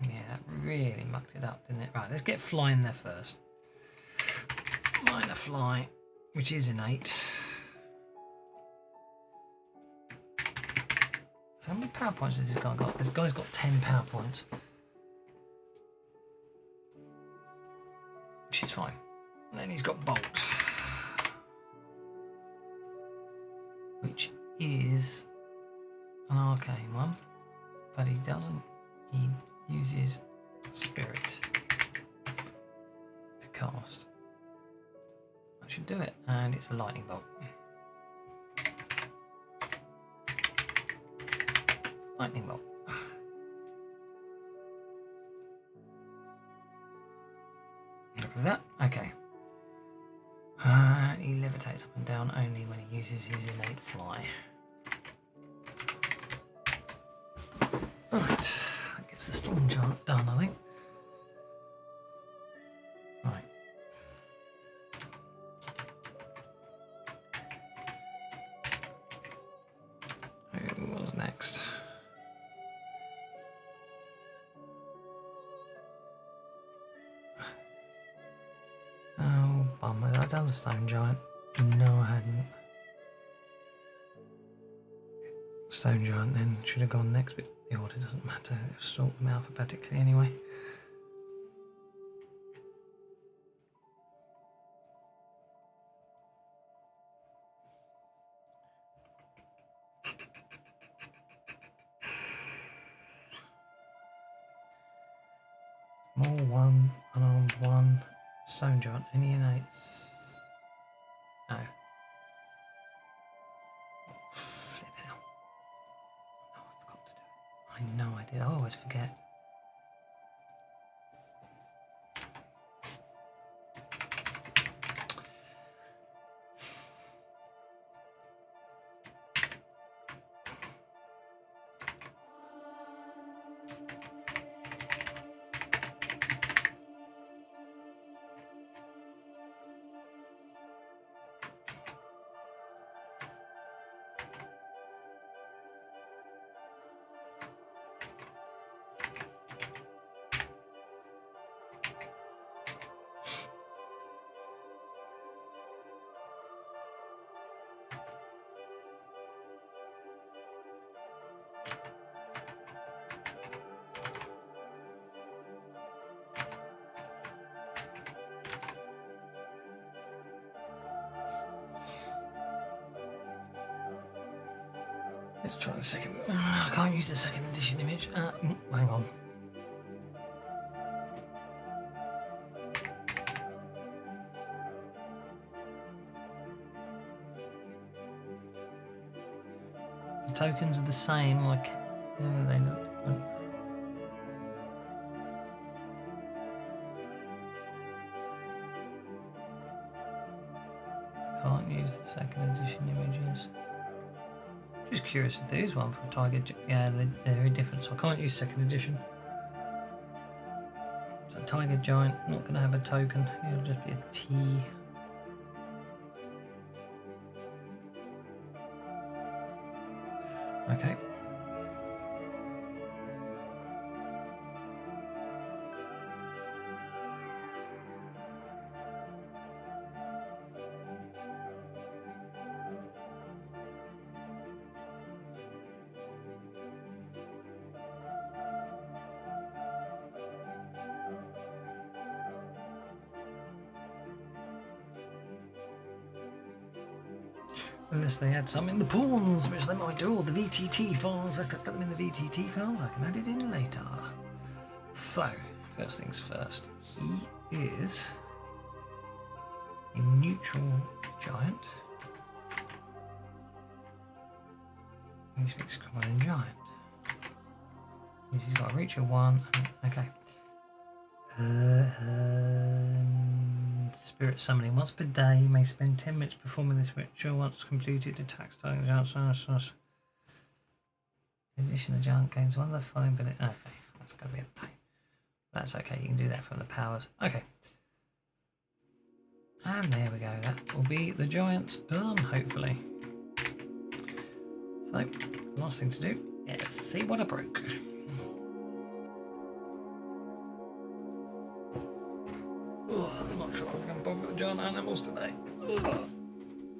Yeah, that really mucked it up, didn't it? Right, let's get fly in there first. Minor fly, which is innate. So how many power points has this guy got? This guy's got 10 power points. Which is fine. And then he's got bolt. Which is an arcane one. But he doesn't. He uses spirit to cast. I should do it. And it's a lightning bolt. Lightning bolt. Happy with that? Okay. He levitates up and down only when he uses his innate fly. Right. That gets the storm giant done, I think. Right. Who was next? Oh, bummer. Had I done the stone giant? No, I hadn't. Stone giant then should have gone next, but the order doesn't matter. It'll sort them alphabetically anyway. More 1, unarmed 1, stone giant, any innates? No. Flip it out. No, I forgot to do it. I know I did, I always forget. Let's try the second. I can't use the second edition image. Hang on. The tokens are the same, like no, they look different. I can't use the second edition images. Just curious if there is one from Tiger. Yeah, they're very different, so I can't use second edition. So Tiger Giant, not going to have a token. It'll just be a T. Okay. Unless they add some in the pawns, which they might do, or the VTT files. I could put them in the VTT files, I can add it in later. So, first things first, he is a neutral giant. He speaks common and giant. He's got a reach of 1, okay. Spirit summoning once per day. You may spend 10 minutes performing this ritual. Once completed, attacks targets outside. In addition, the giant gains one of the following ability. Okay, that's going to be a pain. That's okay, you can do that from the powers. Okay. And there we go. That will be the giants done, hopefully. So, last thing to do is see what I broke. I'm not sure I'm going to bother with the giant animals today.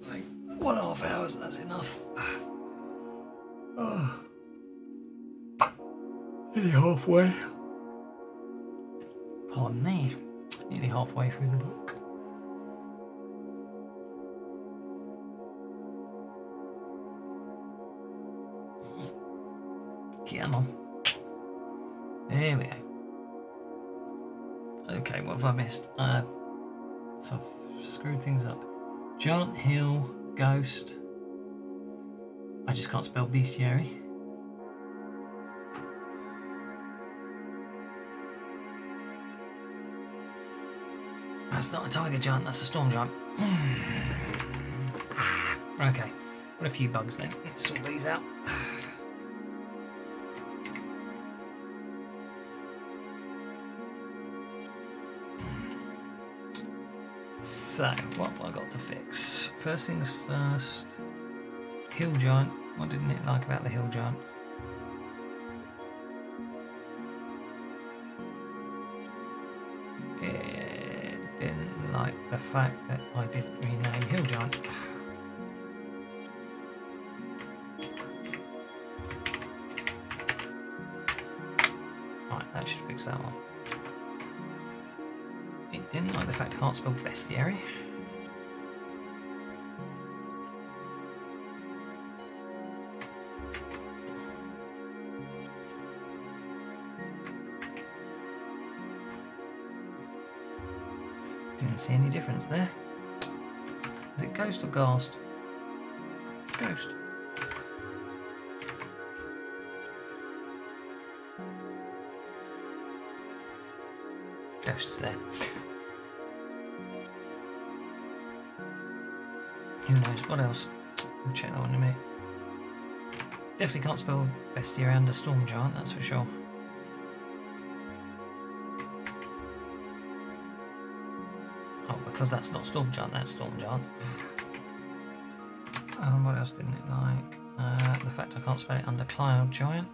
Like 1.5 hours, that's enough. Nearly halfway. Pardon me. Nearly halfway through the book. Come on. There we go. Okay, what have I missed? So I've screwed things up. Giant Hill, Ghost. I just can't spell Bestiary. That's not a tiger giant, that's a storm giant. Okay, got a few bugs then. Let's sort these out. So, what have I got to fix? First things first. Hill giant. What didn't it like about the hill giant? It didn't like the fact that I didn't rename hill giant. Right, that should fix that one. It didn't like the fact I can't spell bestiary. Didn't see any difference there. Is it ghost or ghast? Ghost. Ghosts there. Who knows? What else? We'll check that one in a minute. Definitely can't spell bestiary under storm giant, that's for sure. Oh, because that's not storm giant, that's storm giant. What else didn't it like? The fact I can't spell it under cloud giant.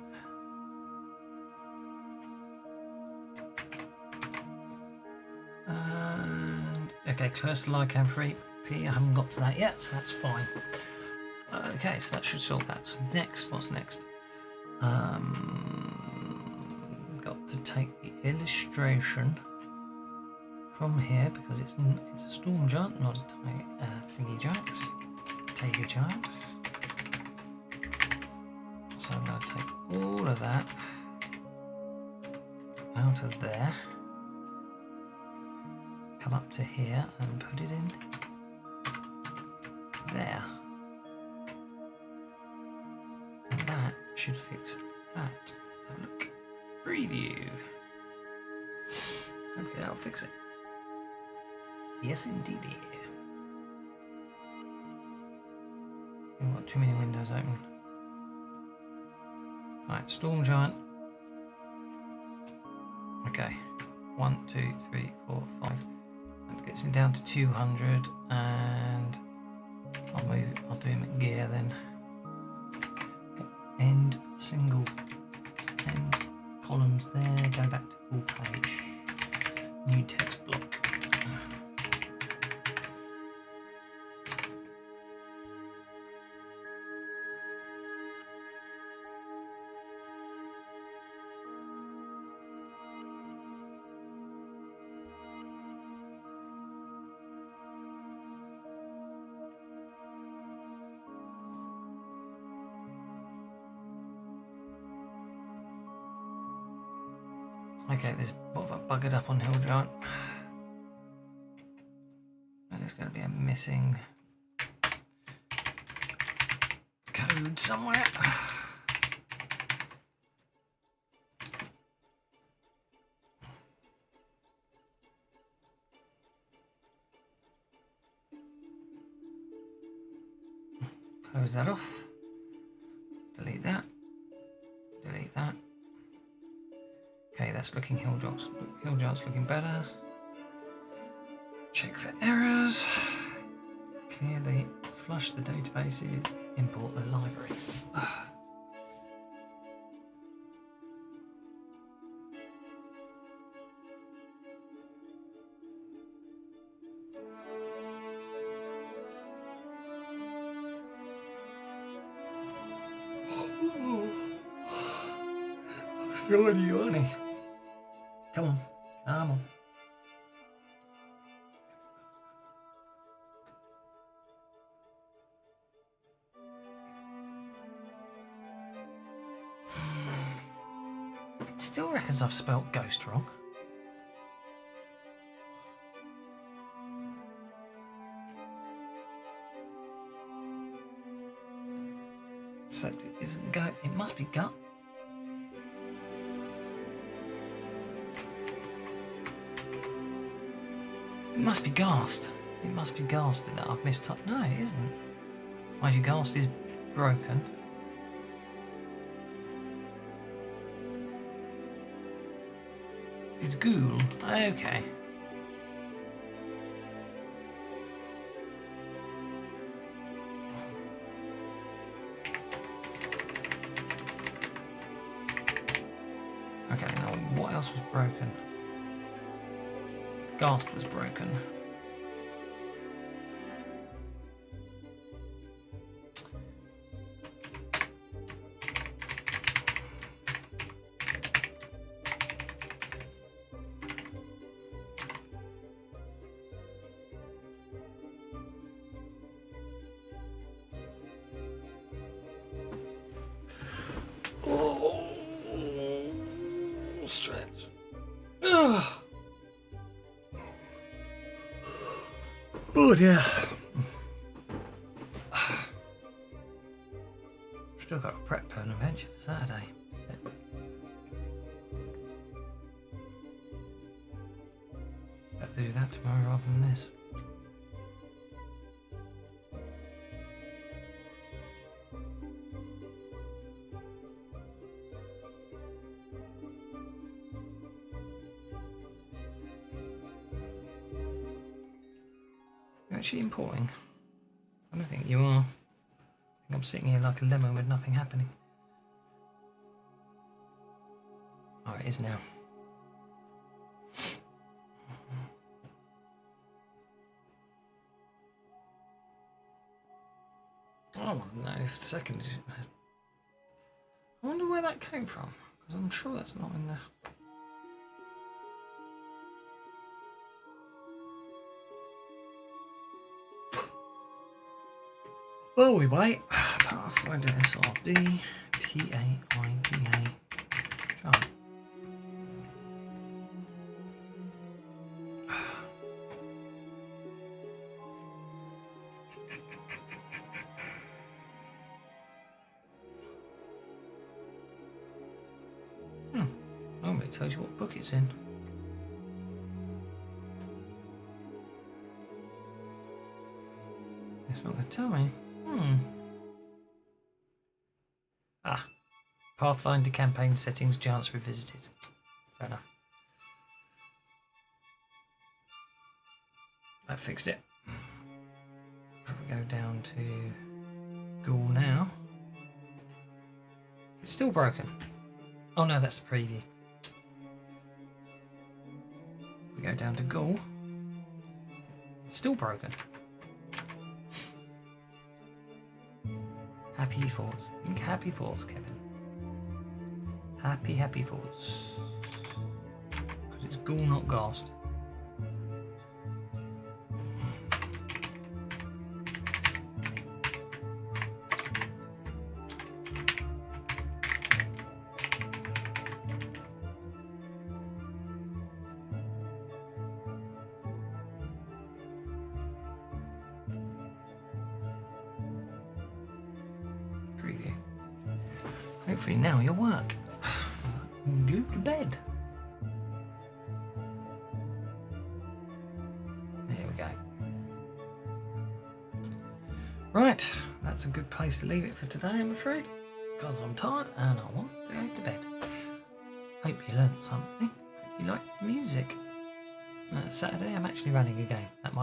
And okay, Cluster Lycanthropy. I haven't got to that yet, so that's fine. Okay, so that should sort that. So next, what's next? Got to take the illustration from here because it's a storm giant, not a thingy giant, tiger giant. So I'm going to take all of that out of there, come up to here and put it in there. And that should fix that. Let's have a look. Preview. Okay, that'll fix it. Yes, indeed. We've got too many windows open. Right, storm giant. Okay, 1, 2, 3, 4, 5. That gets him down to 200, and I'll do him at gear then. End single, end columns there. Go back to full page. New text block. Okay, there's what have I buggered up on Hill Giant? There's going to be a missing code somewhere. Close that off. Delete that. Delete that. Okay, that's looking Hill Giant's looking better. Check for errors. Clearly flush the databases. Import the library. Good on you, honey. Come on, come on. Still reckons I've spelt ghost wrong. So it isn't go. It must be gut. It must be Ghast. It must be Ghast that I've mistyped. No, it isn't. Mind you, Ghast is broken. It's Ghoul. Okay. Okay, now what else was broken? Ghast was broken. Oh, stretch. Ugh. Oh dear. Still got to prep for an adventure for Saturday. Better do that tomorrow rather than this. You're actually importing? I don't think you are. I think I'm sitting here like a lemon with nothing happening. Oh, it is now. I want to know if the second I wonder where that came from, because I'm sure that's not in there. Well, we wait. Pathfinder SRD TAIDA. Right. Oh, it tells you what book it's in. It's not going to tell me. Pathfinder campaign settings, chance revisited. Fair enough. That fixed it. If we go down to Ghoul now. It's still broken. Oh no, that's the preview. We go down to Ghoul. It's still broken. Happy thoughts. Think happy thoughts, Kevin. Happy thoughts. Because it's Ghoul, not Ghast. Preview. Hopefully now you'll work. Go to bed. There we go. Right, that's a good place to leave it for today, I'm afraid, because I'm tired and I want to go to bed. Hope you learnt something. Hope you liked the music. Saturday I'm actually running a game. That might